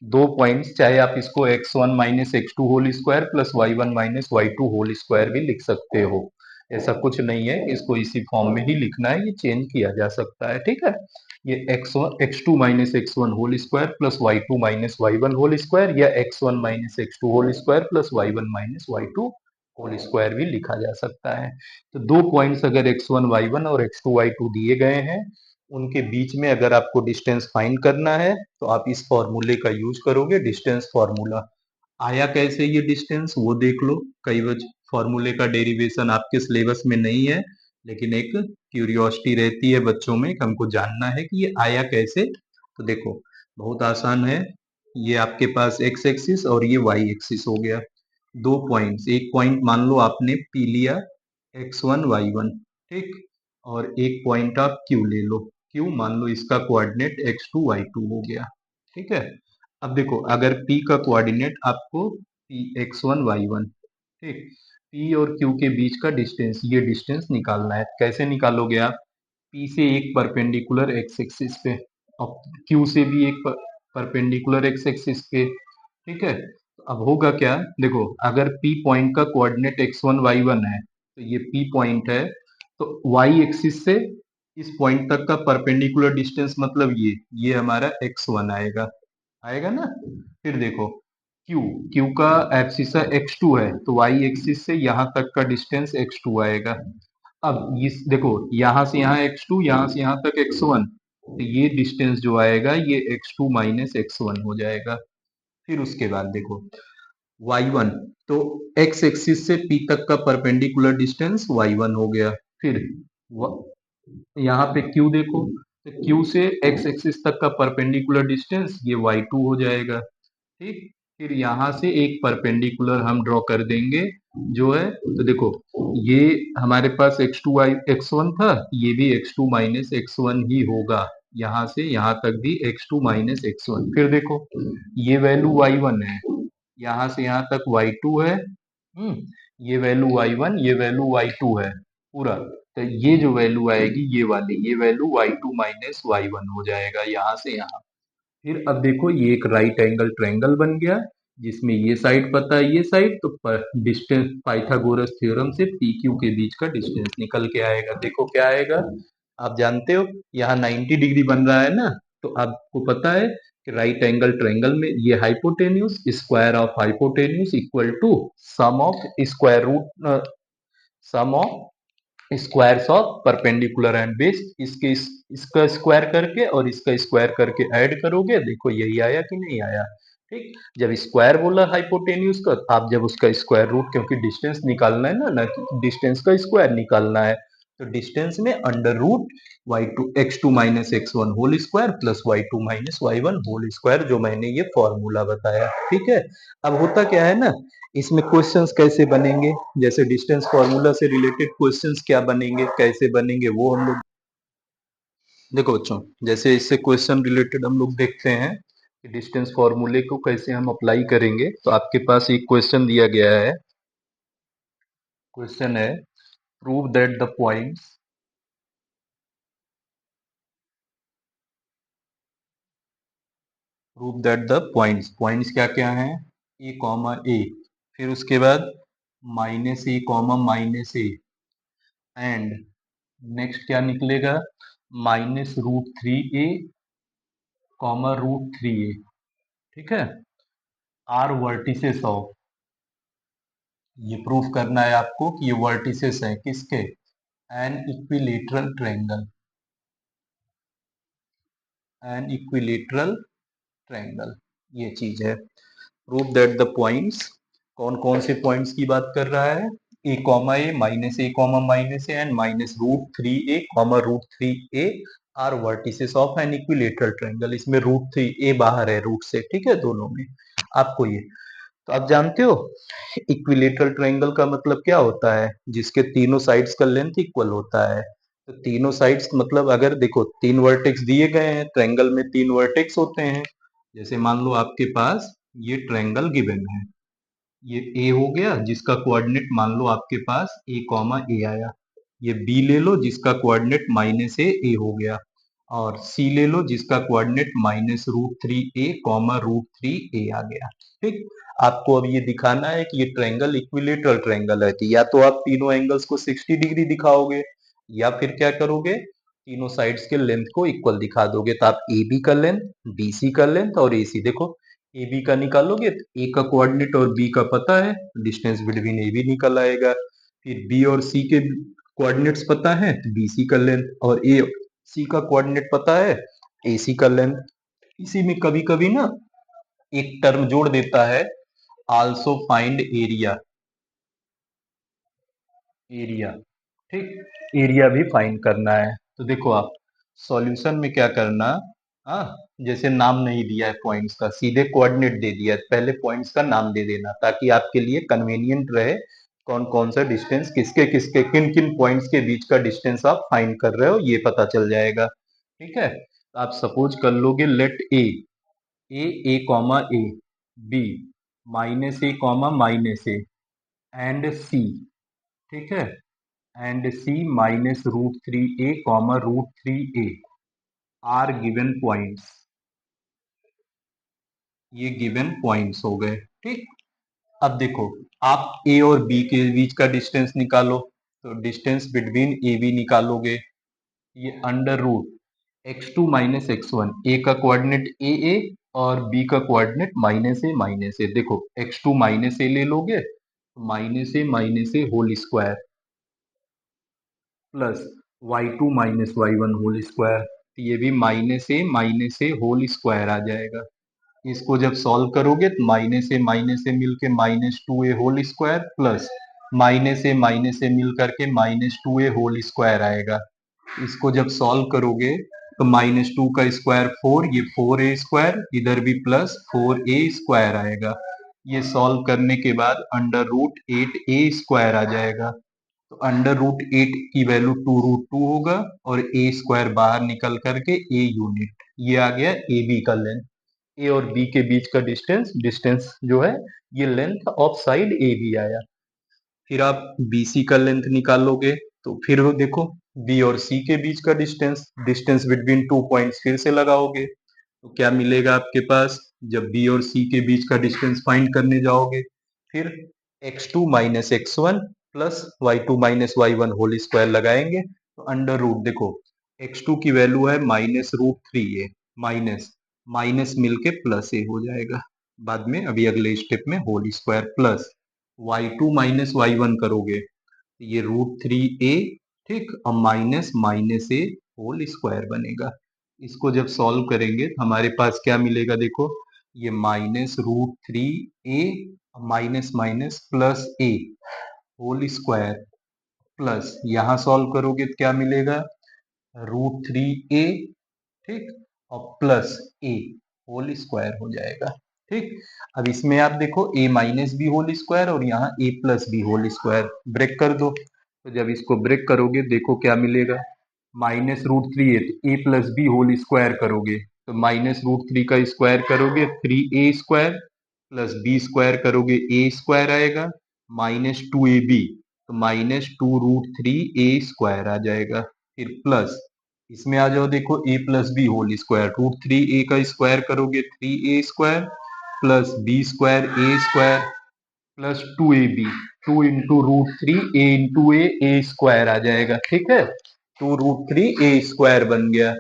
दो पॉइंट्स, चाहे आप इसको x1 minus x2 whole square plus y1 minus y2 whole square भी लिख सकते हो। ऐसा कुछ नहीं है, इसको इसी फॉर्म में ही लिखना है, ये चेंज किया जा सकता है। ठीक है, ये x2 minus x1 whole square plus y2 minus y1 whole square या x1 minus x2 whole square plus y1 minus y2 whole square भी लिखा जा सकता है। तो दो पॉइंट्स अगर x1 y1 और x2 y2 दिए गए हैं, उनके बीच में अगर आपको डिस्टेंस फाइंड करना है तो आप इस फॉर्मूले का यूज करोगे, डिस्टेंस फॉर्मूला। आया कैसे ये डिस्टेंस वो देख लो। कई बार फॉर्मूले का डेरिवेशन आपके सिलेबस में नहीं है, लेकिन एक क्यूरियोसिटी रहती है बच्चों में कि हमको जानना है कि ये आया कैसे। तो देखो, बहुत आसान है। ये आपके पास एक्स एक्सिस और ये वाई एक्सिस हो गया। दो पॉइंट्स, एक पॉइंट मान लो आपने पी लिया, x1 y1, ठीक, और एक पॉइंट आप क्यू ले लो, क्यू मान लो इसका कोऑर्डिनेट x2 y2 हो गया। ठीक है, अब देखो, अगर p का कोऑर्डिनेट आपको p x1 y1, ठीक, p और q के बीच का डिस्टेंस, ये डिस्टेंस निकालना है। कैसे निकालोगे आप? p से एक परपेंडिकुलर x एक्सिस पे और q से भी एक परपेंडिकुलर x एक्सिस पे। ठीक है, तो अब होगा क्या, देखो, अगर P पॉइंट का कोऑर्डिनेट x1 y1 है तो ये P पॉइंट है, तो y एक्सिस से इस पॉइंट तक का परपेंडिकुलर डिस्टेंस मतलब ये हमारा x1 आएगा, आएगा ना। फिर देखो, Q, Q का एब्सिसा x2 है तो y एक्सिस से यहाँ तक का डिस्टेंस x2 आएगा। अब इस देखो, यहाँ से यहाँ x2, यहाँ से यहाँ तक x1, तो ये डिस्टेंस जो आएगा ये x2 माइनस x1 हो जाएगा। फिर उसके बाद देखो y1, तो x एक्सिस से p तक का परपेंडिकुलर डिस्टेंस y1 हो गया। फिर यहाँ पे q देखो, तो q से x एक्सिस तक का परपेंडिकुलर डिस्टेंस ये y2 हो जाएगा। ठीक, फिर यहाँ से एक परपेंडिकुलर हम ड्रॉ कर देंगे जो है, तो देखो, ये हमारे पास x2 x1 था, ये भी x2 माइनस x1 ही होगा। यहाँ से यहाँ तक भी x2 माइनस x1। फिर देखो, ये वैल्यू y1 है, यहाँ से यहाँ तक y2 है। ये वैल्यू y1, ये वैल्यू y2 है पूरा। तो ये जो वैल्यू आएगी ये वाली, ये वैल्यू y2 माइनस y1 हो जाएगा यहाँ से यहाँ। फिर अब देखो, ये एक राइट एंगल ट्रायंगल बन गया जिसमें ये साइड पता है, ये साइड, तो डिस्टेंस पाइथागोरस थ्योरम से पी क्यू के बीच का डिस्टेंस निकल के आएगा। देखो क्या आएगा, आप जानते हो यहाँ 90 डिग्री बन रहा है ना, तो आपको पता है कि राइट एंगल ट्रायंगल में ये hypotenuse, square of hypotenuse equal to sum of square root, sum of squares of perpendicular and base. इसका स्क्वायर करके और इसका स्क्वायर करके ऐड करोगे, देखो यही आया कि नहीं आया। ठीक, जब स्क्वायर बोला हाइपोटेन्यूज का, आप जब उसका स्क्वायर रूट, क्योंकि डिस्टेंस निकालना है ना कि डिस्टेंस का स्क्वायर निकालना है, तो डिस्टेंस में under root y2 x2 minus x1 whole square plus y2 minus y1 whole square, जो मैंने ये फॉर्मूला बताया। ठीक है, अब होता क्या है ना, इसमें क्वेश्चंस कैसे बनेंगे, जैसे डिस्टेंस फॉर्मूला से रिलेटेड क्वेश्चंस क्या बनेंगे, कैसे बनेंगे, वो हम लोग देखो बच्चों। जैसे इससे क्वेश्चन रिलेटेड हम लोग देखते हैं कि डिस्टेंस फॉर्मूले को कैसे हम अप्लाई करेंगे। तो आपके पास एक क्वेश्चन दिया गया है, क्वेश्चन है, prove that the points, prove that the points, points क्या क्या हैं, ए कॉमा ए, फिर उसके बाद minus a comma minus a, and next क्या निकलेगा, minus root three a comma root three A. ठीक है, आर वर्टिसेस ऑफ, ये प्रूफ करना है आपको कि ये वर्टिसेस हैं किसके, N equilateral triangle, N equilateral triangle, ये चीज है। प्रूव दैट द पॉइंट्स, कौन कौन से पॉइंट्स की बात कर रहा है, a comma a minus a comma minus a and minus root three a comma root three a are vertices of an equilateral triangle. इसमें रूट थ्री ए बाहर है रूट से, ठीक है, दोनों में आपको ये, तो आप जानते हो इक्विलेटरल ट्रायंगल का मतलब क्या होता है, जिसके तीनों साइड्स का लेंथ इक्वल होता है। तो तीनों साइड्स मतलब, अगर देखो तीन वर्टेक्स दिए गए हैं, ट्रायंगल में तीन वर्टेक्स होते हैं। जैसे मान लो आपके पास ये ट्रायंगल गिवन है, ये ए हो गया जिसका कोऑर्डिनेट मान लो आपके पास ए कॉमा ए आया, ये बी ले लो जिसका कोऑर्डिनेट माइनस ए हो गया, और सी ले लो जिसका coordinate minus root three a comma root three ए आ गया। ठीक, आपको अब ये दिखाना है कि ये ट्रायंगल इक्विलेटरल ट्रायंगल है, तो या तो आप तीनों एंगल्स को 60 डिग्री दिखाओगे, या फिर क्या करोगे, तीनों साइड्स के लेंथ को इक्वल दिखा दोगे। तो आप ए बी का लेंथ, बी सी का लेंथ और ए सी, देखो ए बी का निकालोगे तो ए का कोऑर्डिनेट और बी का पता है, डिस्टेंस बिटवीन ए बी निकल आएगा। फिर बी और सी के कोऑर्डिनेट्स पता है तो बी सी का लेंथ, और ए सी का कोऑर्डिनेट पता है ए सी का लेंथ। इसी में कभी कभी ना एक टर्म जोड़ देता है, आल्सो फाइंड एरिया, एरिया। ठीक, एरिया भी फाइंड करना है। तो देखो आप सॉल्यूशन में क्या करना, हाँ, जैसे नाम नहीं दिया है पॉइंट्स का, सीधे कोऑर्डिनेट दे दिया है, पहले पॉइंट्स का नाम दे देना ताकि आपके लिए कन्वीनियंट रहे, कौन कौन सा डिस्टेंस किसके किसके किन किन पॉइंट्स के बीच का डिस्टेंस आप फाइंड कर रहे हो ये पता चल जाएगा। ठीक है, तो आप सपोज कर लोगे let a comma a, B minus a comma minus a, and C, ठीक है, and C minus root three a comma root three a are given points. ये गिवन पॉइंट्स हो गए। ठीक, अब देखो आप ए और बी के बीच का डिस्टेंस निकालो, तो डिस्टेंस बिटवीन ए बी निकालोगे, ये under root x two minus x one, A का कोऑर्डिनेट ए और बी का कोऑर्डिनेट माइनस ए। देखो एक्स टू माइनस ए ले लोगे तो माइनस ए whole square plus Y two minus Y one whole square, तो ये भी माइनस ए होल स्क्वायर आ जाएगा। इसको जब सॉल्व करोगे तो माइनस ए मिलके minus two A whole square plus minus A मिल करके minus two A whole square आएगा। इसको जब सॉल्व करोगे तो माइनस टू का स्क्वायर फोर, ये फोर ए स्क्वायर, इधर भी प्लस फोर ए स्क्वायर आएगा। ये सॉल्व करने के बाद under root eight a square आ जाएगा। तो अंडर रूट एट की वैल्यू टू रूट टू होगा, और ए स्क्वायर बाहर निकल करके ए यूनिट, ये आ गया ए बी का लेंथ। ए और बी के बीच का डिस्टेंस, डिस्टेंस जो है ये length of side A B आया। फिर आप बी सी का लेंथ निकालोगे, तो फिर वो देखो बी और सी के बीच का distance, distance between two points फिर से लगाओगे, तो क्या मिलेगा आपके पास, जब बी और सी के बीच का डिस्टेंस फाइंड करने जाओगे, फिर X two minus x one plus Y two minus Y one whole square लगाएंगे, तो अंडर रूट देखो एक्स टू की वैल्यू है माइनस रूट थ्री ए, माइनस माइनस मिलके प्लस ए हो जाएगा, बाद में अभी अगले स्टेप में whole square plus Y two minus Y one करोगे, ये रूट थ्री ए, ठीक, और माइनस माइनस ए होल स्क्वायर बनेगा। इसको जब सॉल्व करेंगे तो हमारे पास क्या मिलेगा, देखो ये माइनस रूट थ्री ए माइनस माइनस प्लस ए होल स्क्वायर प्लस यहाँ सॉल्व करोगे तो क्या मिलेगा, रूट थ्री ए, ठीक, और प्लस ए होल स्क्वायर हो जाएगा। ठीक, अब इसमें आप देखो a minus b whole square और यहाँ a plus B whole square break कर दो, तो जब इसको ब्रेक करोगे देखो क्या मिलेगा, माइनस रूट थ्री है तो a plus B whole square करोगे, तो माइनस रूट थ्री का स्क्वायर करोगे थ्री ए स्क्वायर प्लस बी स्क्वायर करोगे ए स्क्वायर आएगा, माइनस टू ए बी, तो माइनस टू रूट थ्री ए स्क्वायर आ जाएगा। फिर प्लस इसमें आ जाओ, देखो a plus B whole square, root three a का स्क्वायर करोगे three A square plus b square a square plus two A b, two into root three A into A square आ जाएगा। ठीक है, टू रूट थ्री ए square बन गया,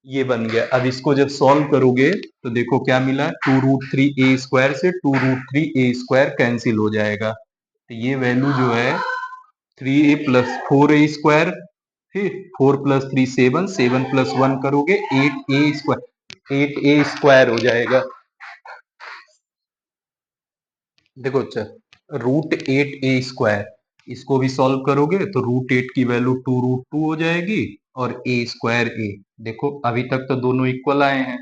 ये बन गया। अब इसको जब सॉल्व करोगे तो देखो क्या मिला, टू रूट थ्री ए स्क्वायर से टू रूट थ्री ए स्क्वायर कैंसिल हो जाएगा, तो ये वैल्यू जो है three a plus four A square, फिर four plus three seven, seven plus one करोगे eight a square, eight a square हो जाएगा। देखो अच्छा, रूट एट ए स्क्वायर, इसको भी सॉल्व करोगे तो रूट एट की वैल्यू टू रूट टू हो जाएगी, और ए स्क्वायर ए, देखो अभी तक तो दोनों इक्वल आए हैं।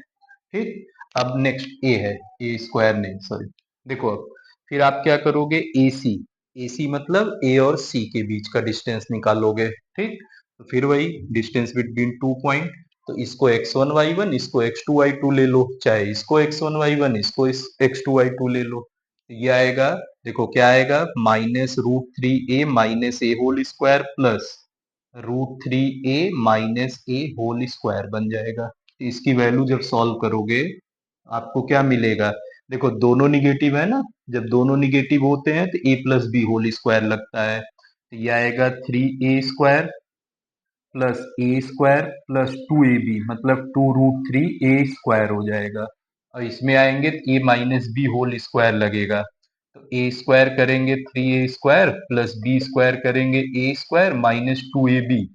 ठीक, अब नेक्स्ट ए है, ए स्क्वायर नहीं सॉरी, देखो अब फिर आप क्या करोगे, ए सी, ए सी मतलब ए और सी के बीच का डिस्टेंस निकालोगे। ठीक, तो फिर वही डिस्टेंस बिटवीन टू पॉइंट, तो इसको एक्स वन वाई वन, इसको एक्स टू वाई टू ले लो, चाहे इसको एक्स वन वाई वन, इसको एक्स टू वाई टू ले लो, ये आएगा, देखो क्या आएगा, माइनस रूट थ्री ए माइनस ए whole square plus √3a minus ए होल स्क्वायर बन जाएगा। तो इसकी वैल्यू जब सॉल्व करोगे आपको क्या मिलेगा? देखो दोनों निगेटिव है ना, जब दोनों निगेटिव होते हैं तो a plus B whole square लगता है, तो यह आएगा 3a² प्लस ए स्क्वायर प्लस 2ab, मतलब 2√3a² हो जाएगा। और इसमें आएंगे तो a minus b whole square लगेगा, तो ए स्क्वायर करेंगे 3a² प्लस बी स्क्वायर करेंगे ए स्क्वायर माइनस 2ab,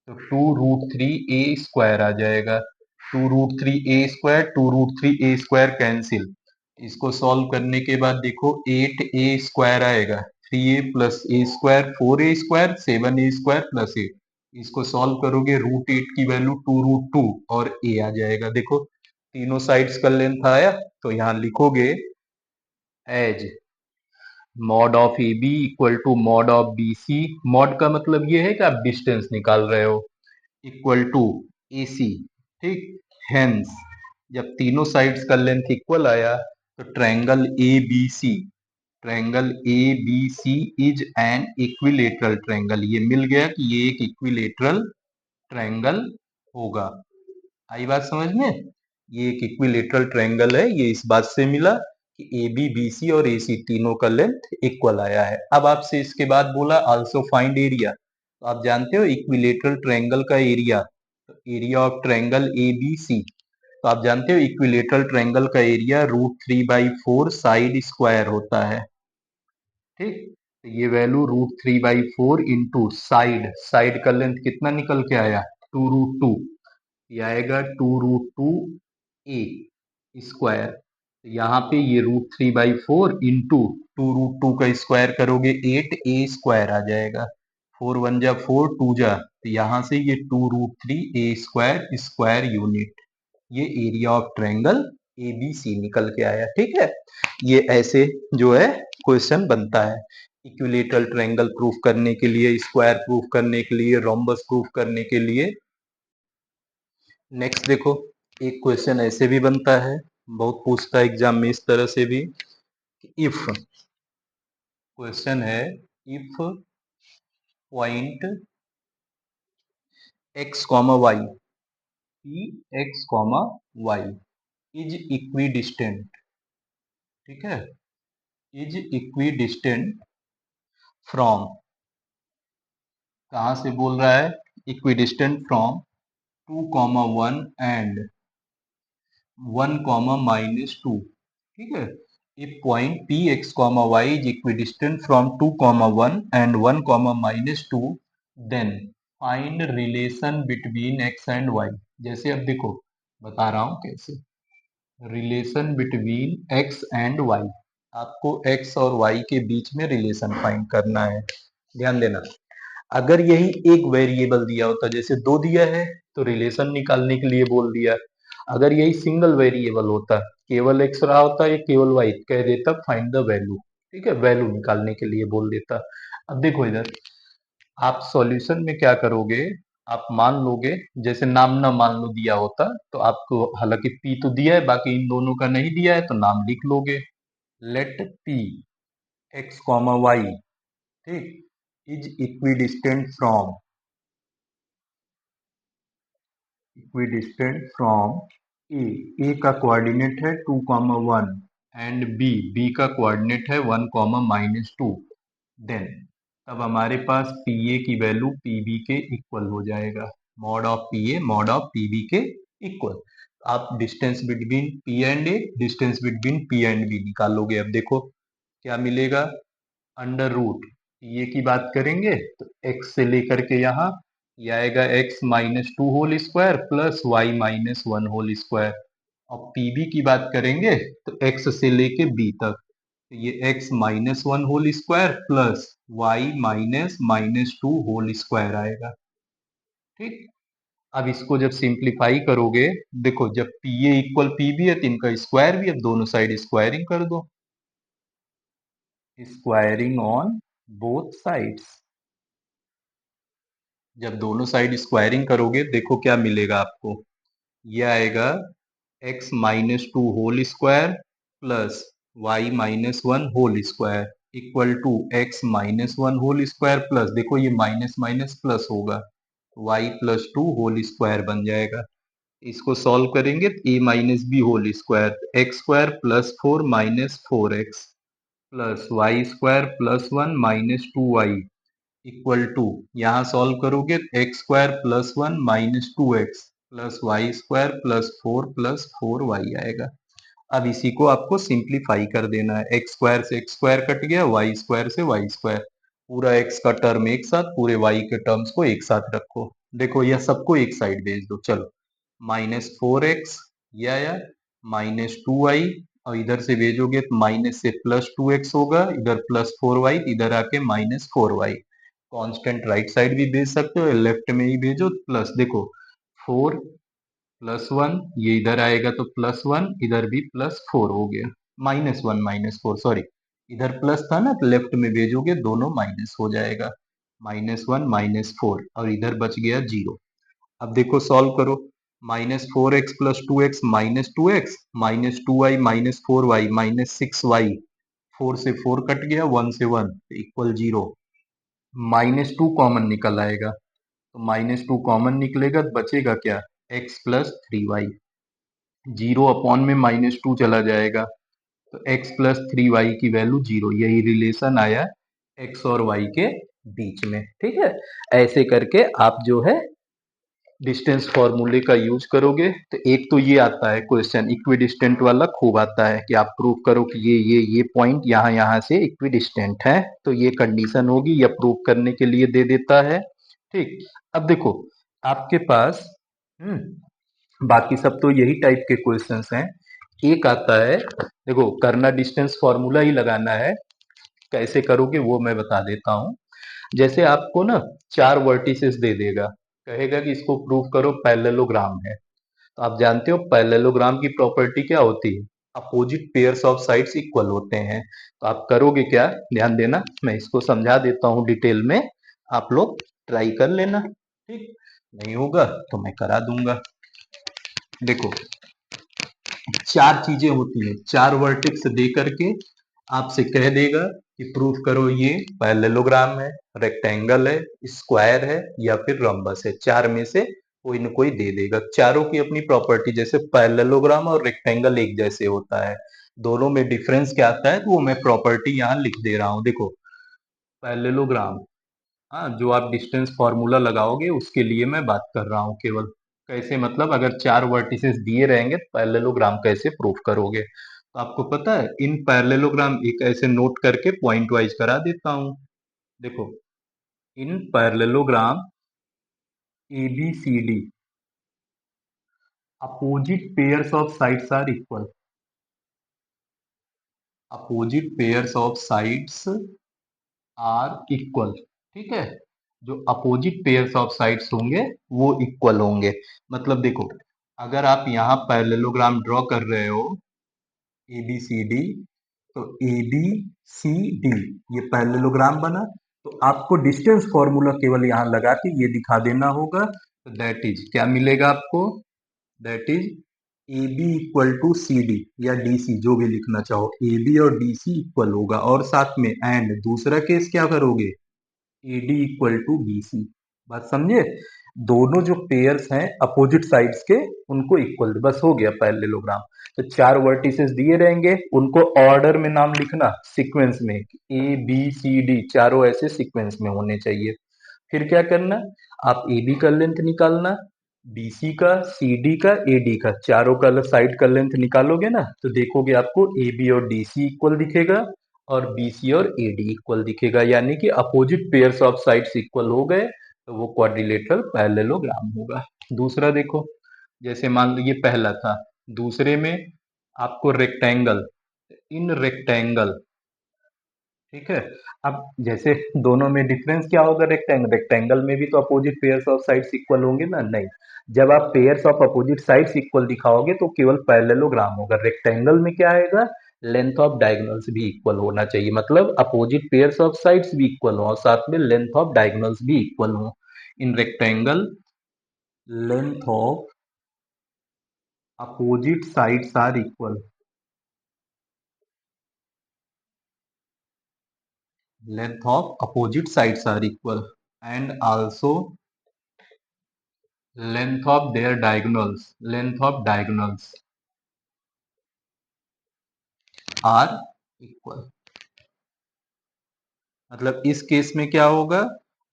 तो 2√3a² आ जाएगा। 2√3a², 2√3a² cancel. इसको सॉल्व करने के बाद देखो 8a² आएगा, 3a plus a² 4a², 7a² plus 8। इसको सॉल्व करोगे √8 की वैल्यू 2√2 और a आ जाएगा। देखो तीनों साइड्स का लेंथ आया, तो यहाँ लिखोगे as mod of A B equal to mod of B C. Mod का मतलब ये है कि आप डिस्टेंस निकाल रहे हो, इक्वल टू ए सी। ठीक, हेंस जब तीनों साइड्स का लेंथ इक्वल आया तो triangle A B C, triangle A B C is an equilateral triangle. ये मिल गया कि ये एक इक्विलेटरल ट्रायंगल होगा। आई बात समझ में? ये एक इक्विलेटरल ट्रायंगल है, ये इस बात से मिला कि ए बी बी सी और ए सी तीनों का लेंथ इक्वल आया है। अब आपसे इसके बाद बोला आल्सो फाइंड एरिया, तो आप जानते हो इक्विलेटरल ट्रायंगल का एरिया, तो area of triangle A B C, तो आप जानते हो इक्विलेटरल ट्रायंगल का एरिया √3/4 साइड स्क्वायर होता है। ठीक, तो ये वैल्यू √3/4 इंटू साइड, साइड का लेंथ कितना निकल के आया? 2√2, ये आएगा 2√2a²। तो यहाँ पे ये √3/4 इंटू 2√2 का स्क्वायर करोगे 8a² आ जाएगा। 4 1 जा 4, 2 जा, तो यहाँ से ये 2√3a² स्क्वायर यूनिट, ये area of triangle A B C निकल के आया। ठीक है, ये ऐसे जो है क्वेश्चन बनता है इक्विलेटरल ट्रायंगल प्रूफ करने के लिए, स्क्वायर प्रूफ करने के लिए, रोम्बस प्रूफ करने के लिए। नेक्स्ट देखो, एक क्वेश्चन ऐसे भी बनता है, बहुत पूछता है एग्जाम में इस तरह से भी। इफ क्वेश्चन है, if point x comma Y, P x comma Y is equidistant, ठीक है, इज इक्विडिस्टेंट फ्रॉम, कहाँ से बोल रहा है? इक्विडिस्टेंट फ्रॉम 2,1 एंड 1,-2, ठीक है। If point P x comma Y is equidistant from 2,1 and 1,-2, then find relation between X and Y. जैसे अब देखो बता रहा हूं कैसे, relation between X and Y, आपको एक्स और वाई के बीच में रिलेशन फाइंड करना है। ध्यान देना, अगर यही एक वेरिएबल दिया होता, जैसे 2 दिया है तो रिलेशन निकालने के लिए बोल दिया, अगर यही सिंगल वेरिएबल होता, केवल एक्स रहा होता या केवल वाई, कह देता फाइंड द वैल्यू, ठीक है, वैल्यू निकालने के लिए बोल देता। अब देखो इधर आप सॉल्यूशन में क्या करोगे, आप मान लोगे, जैसे नाम ना मान लो दिया होता तो आपको, हालांकि पी तो दिया है, बाकी इन दोनों का नहीं दिया है तो नाम लिख लोगे, let P x comma y, ठीक, is equidistant from, equidistant from A का कोऑर्डिनेट है 2,1 एंड बी का कोऑर्डिनेट है 1,-2, देन तब हमारे पास पी ए की वैल्यू पी बी के इक्वल हो जाएगा, mod of P A mod of P B के इक्वल। आप distance between P and A, distance between P and B निकालोगे। अब देखो क्या मिलेगा, अंडर रूट ये की बात करेंगे तो x से लेकर के यहाँ ये आएगा x-2 whole square plus y-1 whole square, और पीबी की बात करेंगे तो x से लेके b तक, तो ये x-1 whole square plus y-2 whole square आएगा। ठीक, अब इसको जब सिंप्लीफाई करोगे, देखो जब P A equal P B है तो इनका स्क्वायर भी, अब दोनों साइड स्क्वायरिंग कर दो, स्क्वायरिंग ऑन बोथ साइड्स। जब दोनों साइड स्क्वायरिंग करोगे देखो क्या मिलेगा आपको, यह आएगा x-2 whole square plus y-1 whole square equal to x-1 whole square plus, देखो ये माइनस माइनस प्लस होगा, y plus two whole square बन जाएगा। इसको सॉल्व करेंगे तो a minus b whole square, x square plus four minus four x plus y square plus one minus two y equal to, यहाँ solve करोगे x square plus one minus two x plus y square plus four Y आएगा। अब इसी को आपको simplify कर देना है, एक्स स्क्वायर से एक्स स्क्वायर कट गया, वाई स्क्वायर से वाई स्क्वायर, पूरा एक्स का टर्म एक साथ, पूरे वाई के टर्म्स को एक साथ रखो। देखो यह सबको एक साइड भेज दो, चलो माइनस फोर एक्स ये आया, माइनस टू वाई, और इधर से भेजोगे तो माइनस से प्लस टू एक्स होगा, इधर प्लस फोर वाई, इधर आके minus four Y. Constant right side भी भेज सकते हो, लेफ्ट में ही भेजो प्लस, देखो फोर प्लस वन, ये इधर आएगा तो प्लस वन, इधर भी प्लस फोर हो गया, minus one minus four, sorry इधर प्लस था ना तो लेफ्ट में भेजोगे दोनों माइनस हो जाएगा, माइनस वन माइनस फोर, और इधर बच गया जीरो। अब देखो सॉल्व करो, minus four x plus two X minus two Y minus four Y minus six Y, four से फोर कट गया, वन से one equal zero, minus two common निकल आएगा, तो माइनस टू कॉमन निकलेगा तो बचेगा क्या, X plus three Y, zero upon में माइनस टू चला जाएगा, तो एक्स प्लस थ्री वाई की वैल्यू जीरो, यही रिलेशन आया एक्स और वाई के बीच में। ठीक है, ऐसे करके आप जो है डिस्टेंस फॉर्मूले का यूज करोगे तो एक तो ये आता है क्वेश्चन इक्विडिस्टेंट वाला, खूब आता है कि आप प्रूव करो कि ये पॉइंट यहाँ यहाँ से इक्विडिस्टेंट है, तो ये कंडीशन होगी, या प्रूव करने के लिए दे देता है। ठीक, अब देखो आपके पास बाकी सब तो यही टाइप के क्वेश्चंस हैं। एक आता है, देखो करना डिस्टेंस फॉर्मूला ही लगाना है, कैसे करोगे वो मैं बता देता हूँ। जैसे आपको ना चार वर्टिसेस दे देगा, कहेगा कि इसको प्रूव करो पैरेललोग्राम है, तो आप जानते हो पैरेललोग्राम की प्रॉपर्टी क्या होती है, opposite pairs of sides equal होते हैं। तो आप करोगे क्या, ध्यान देना, मैं इसको समझा देता हूँ डिटेल में, आप लोग ट्राई कर लेना। ठीक, नहीं होगा तो मैं करा दूंगा। देखो चार चीजें होती हैं, चार वर्टेक्स दे करके आपसे कह देगा कि प्रूफ करो ये पैरेललोग्राम है, रेक्टेंगल है, स्क्वायर है या फिर रम्बस है, चार में से कोई न कोई दे देगा। चारों की अपनी प्रॉपर्टी, जैसे पैरेललोग्राम और रेक्टेंगल एक जैसे होता है, दोनों में डिफरेंस क्या आता है तो वो मैं प्रॉपर्टी यहाँ लिख दे रहा हूँ। देखो पैरेललोग्राम, हाँ जो आप डिस्टेंस फॉर्मूला लगाओगे उसके लिए मैं बात कर रहा हूँ केवल, कैसे मतलब अगर चार वर्टिसेस दिए रहेंगे तो पैरेललोग्राम कैसे प्रूफ करोगे। तो आपको पता है इन पैरेललोग्राम एक ऐसे नोट करके पॉइंट वाइज करा देता हूँ। देखो in parallelogram A B C D opposite pairs of sides are equal, opposite pairs of sides are equal. ठीक है, जो अपोजिट पेयर्स ऑफ साइड्स होंगे वो इक्वल होंगे। मतलब देखो अगर आप यहाँ पैरेललोग्राम ड्रॉ कर रहे हो ए बी सी डी, तो ए बी सी डी ये पैरेललोग्राम बना, तो आपको डिस्टेंस फॉर्मूला केवल यहाँ लगा के ये दिखा देना होगा, तो दैट इज क्या मिलेगा आपको, that is A B equal to C D या डी सी, जो भी लिखना चाहो, ए बी और डी सी इक्वल होगा, और साथ में एंड दूसरा केस क्या करोगे, A D equal to B C. बात समझे, दोनों जो पेयर्स हैं अपोजिट साइड्स के उनको इक्वल, बस हो गया पैरेललोग्राम। तो चार वर्टिसेस दिए रहेंगे, उनको ऑर्डर में नाम लिखना, सीक्वेंस में, ए बी सी डी चारों ऐसे सीक्वेंस में होने चाहिए। फिर क्या करना, आप ए बी का लेंथ निकालना, बी सी का, सी डी का, ए डी का, चारों का साइड का लेंथ निकालोगे ना तो देखोगे आपको ए बी और डी सी इक्वल दिखेगा, और बी सी और ए डी इक्वल दिखेगा, यानी कि opposite pairs of sides equal हो गए, तो वो क्वाड्रिलेटरल पैरेललोग्राम होगा। दूसरा देखो, जैसे मान लो ये पहला था, दूसरे में आपको रेक्टेंगल, इन रेक्टेंगल, ठीक है। अब जैसे दोनों में डिफरेंस क्या होगा, रेक्टेंगल, रेक्टेंगल में भी तो opposite pairs of sides equal होंगे ना, नहीं, जब आप pairs of opposite sides equal दिखाओगे तो केवल पैरेललोग्राम होगा। रेक्टेंगल में क्या आएगा, लेंथ ऑफ डायगोनल्स भी इक्वल होना चाहिए, मतलब अपोजिट पेयर्स ऑफ साइड्स भी इक्वल हो और साथ में लेंथ ऑफ डायगोनल्स भी इक्वल हो। In rectangle length of opposite sides are equal, length of opposite sides are equal and also length of their diagonals, length of diagonals are equal. मतलब इस case में क्या होगा,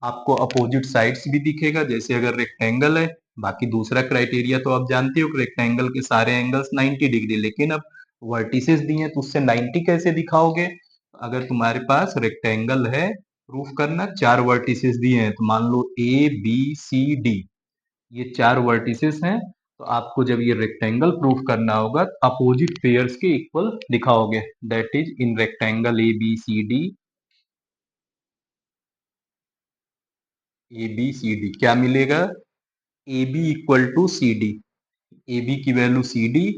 आपको अपोजिट साइड्स भी दिखेगा। जैसे अगर रेक्टेंगल है, बाकी दूसरा क्राइटेरिया तो आप जानते हो कि रेक्टेंगल के सारे एंगल्स 90 डिग्री, लेकिन अब वर्टिसेस दिए हैं तो उससे 90 कैसे दिखाओगे। अगर तुम्हारे पास रेक्टेंगल है, प्रूफ करना, चार वर्टिसेस दिए हैं, तो मान लो ए बी सी डी, ये चार वर्टिसेस हैं। तो आपको जब ये रेक्टेंगल प्रूफ करना होगा तो अपोजिट पेयर्स के इक्वल दिखाओगे। That is in rectangle A B C D, A B C D क्या मिलेगा, A B equal to C D, A B की वैल्यू सी डी,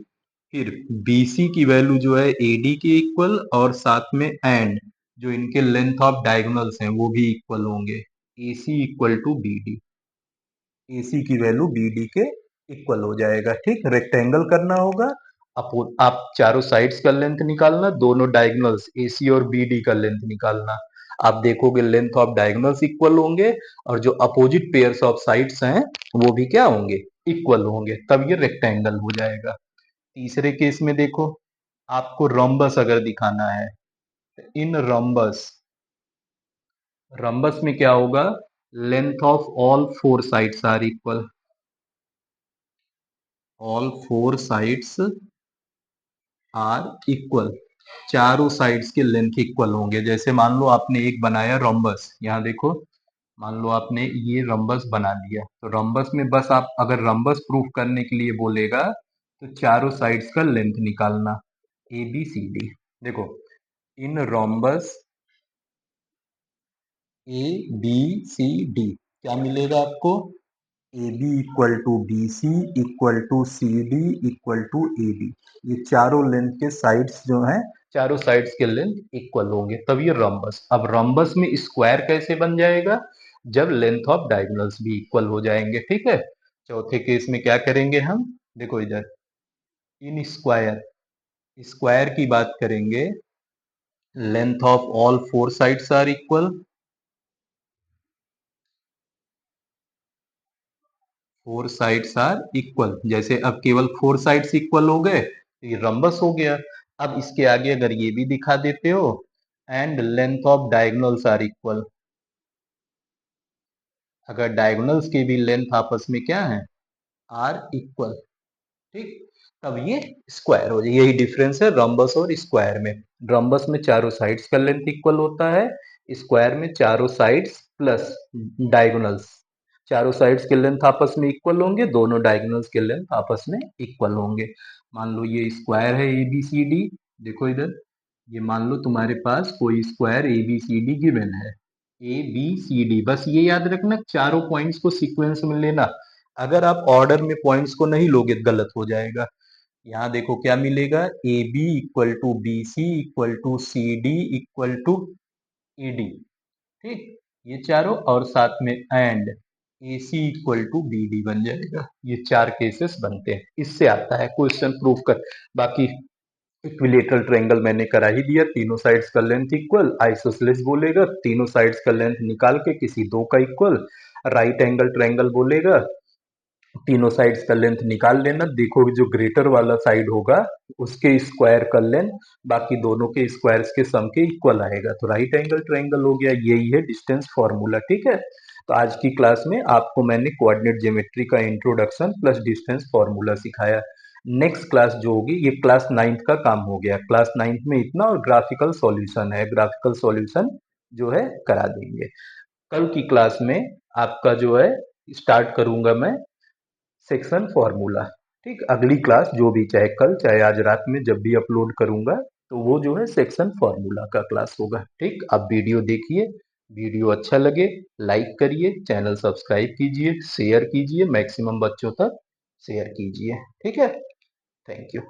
फिर बी सी की वैल्यू जो है ए डी के इक्वल, और साथ में एंड जो इनके लेंथ ऑफ डायगोनल्स हैं वो भी इक्वल होंगे, ए C equal to B D, ए सी की वैल्यू बी डी के इक्वल हो जाएगा। ठीक, रेक्टेंगल करना होगा, आप चारों साइड्स का लेंथ निकालना, दोनों डायगोनल्स ए सी और बी डी का लेंथ निकालना। आप देखोगे लेंथ ऑफ डायगोनल्स इक्वल होंगे, और जो अपोजिट पेयर्स ऑफ साइड्स हैं वो भी क्या होंगे, इक्वल होंगे, तब ये रेक्टेंगल हो जाएगा। तीसरे केस में देखो, आपको रोम्बस अगर दिखाना है, इन रोम्बस, रम्बस में क्या होगा, length of all four sides are equal, all four sides are equal, चारों साइड्स के लेंथ इक्वल होंगे। जैसे मान लो आपने एक बनाया रोम्बस, यहाँ देखो, मान लो आपने ये रम्बस बना लिया, तो रम्बस में बस आप अगर रम्बस प्रूफ करने के लिए बोलेगा तो चारों साइड्स का लेंथ निकालना, ए बी सी डी। देखो, in rhombus A B C D क्या मिलेगा आपको, A B equal to B C equal to C D equal to A B. ये चारों लेंथ के साइड्स जो हैं, चारों साइड्स के लेंथ इक्वल होंगे, तब ये रोम्बस। अब रोम्बस में स्क्वायर कैसे बन जाएगा, जब लेंथ ऑफ डायगोनल्स भी इक्वल हो जाएंगे। ठीक है, चौथे केस में क्या करेंगे हम, देखो इधर, इन स्क्वायर, स्क्वायर की बात करेंगे, length of all four sides are equal, four sides are equal. जैसे अब केवल फोर साइड्स इक्वल हो गए तो ये रम्बस हो गया। अब इसके आगे अगर ये भी दिखा देते हो, and length of diagonals are equal, अगर डायगोनल्स के भी लेंथ आपस में क्या है, आर इक्वल, ठीक, तब ये स्क्वायर हो जाए। यही डिफरेंस है रम्बस और स्क्वायर में। रम्बस में चारों साइड्स का लेंथ इक्वल होता है, स्क्वायर में चारों साइड्स प्लस डायगोनल्स, चारों साइड्स के लेंथ आपस में इक्वल होंगे, दोनों डायगोनल्स के लेंथ आपस में इक्वल होंगे। मान लो ये स्क्वायर है ए बी सी डी, देखो इधर, ये मान लो तुम्हारे पास कोई square A B C D given है, ए बी सी डी, बस ये याद रखना चारों पॉइंट्स को सीक्वेंस में लेना। अगर आप ऑर्डर में पॉइंट्स को नहीं लोगे तो गलत हो जाएगा। यहाँ देखो क्या मिलेगा, A B equal to B C equal to C D equal to E D. ठीक, ये चारों, और साथ में and A C equal to B D बन जाएगा। ये चार केसेस बनते हैं, इससे आता है क्वेश्चन प्रूफ कर। बाकी इक्विलेटरल ट्रायंगल मैंने करा ही दिया, तीनों साइड्स का लेंथ इक्वल, आइसोसेलेस बोलेगा तीनों साइड्स का लेंथ निकाल के किसी दो का इक्वल, राइट एंगल ट्रायंगल बोलेगा तीनों साइड्स का लेंथ निकाल लेना। देखो जो ग्रेटर वाला साइड होगा उसके स्क्वायर का लेंथ बाकी दोनों के स्क्वायर्स के सम के इक्वल आएगा, तो राइट एंगल ट्रायंगल हो गया। यही है डिस्टेंस फॉर्मूला। ठीक है, तो आज की क्लास में आपको मैंने कोऑर्डिनेट ज्योमेट्री का इंट्रोडक्शन प्लस डिस्टेंस फॉर्मूला सिखाया। नेक्स्ट क्लास जो होगी, ये क्लास 9th का काम हो गया, क्लास 9th में इतना, और ग्राफिकल सॉल्यूशन है, ग्राफिकल सॉल्यूशन जो है करा देंगे। कल की क्लास में आपका जो है स्टार्ट करूंगा मैं सेक्शन फॉर्मूला। ठीक, अगली क्लास जो भी, चाहे कल चाहे आज रात में जब भी अपलोड करूंगा, तो वो जो है सेक्शन फॉर्मूला का क्लास होगा। ठीक, आप वीडियो देखिए, वीडियो अच्छा लगे लाइक करिए, चैनल सब्सक्राइब कीजिए, शेयर कीजिए, मैक्सिमम बच्चों तक शेयर कीजिए। ठीक है, थैंक यू।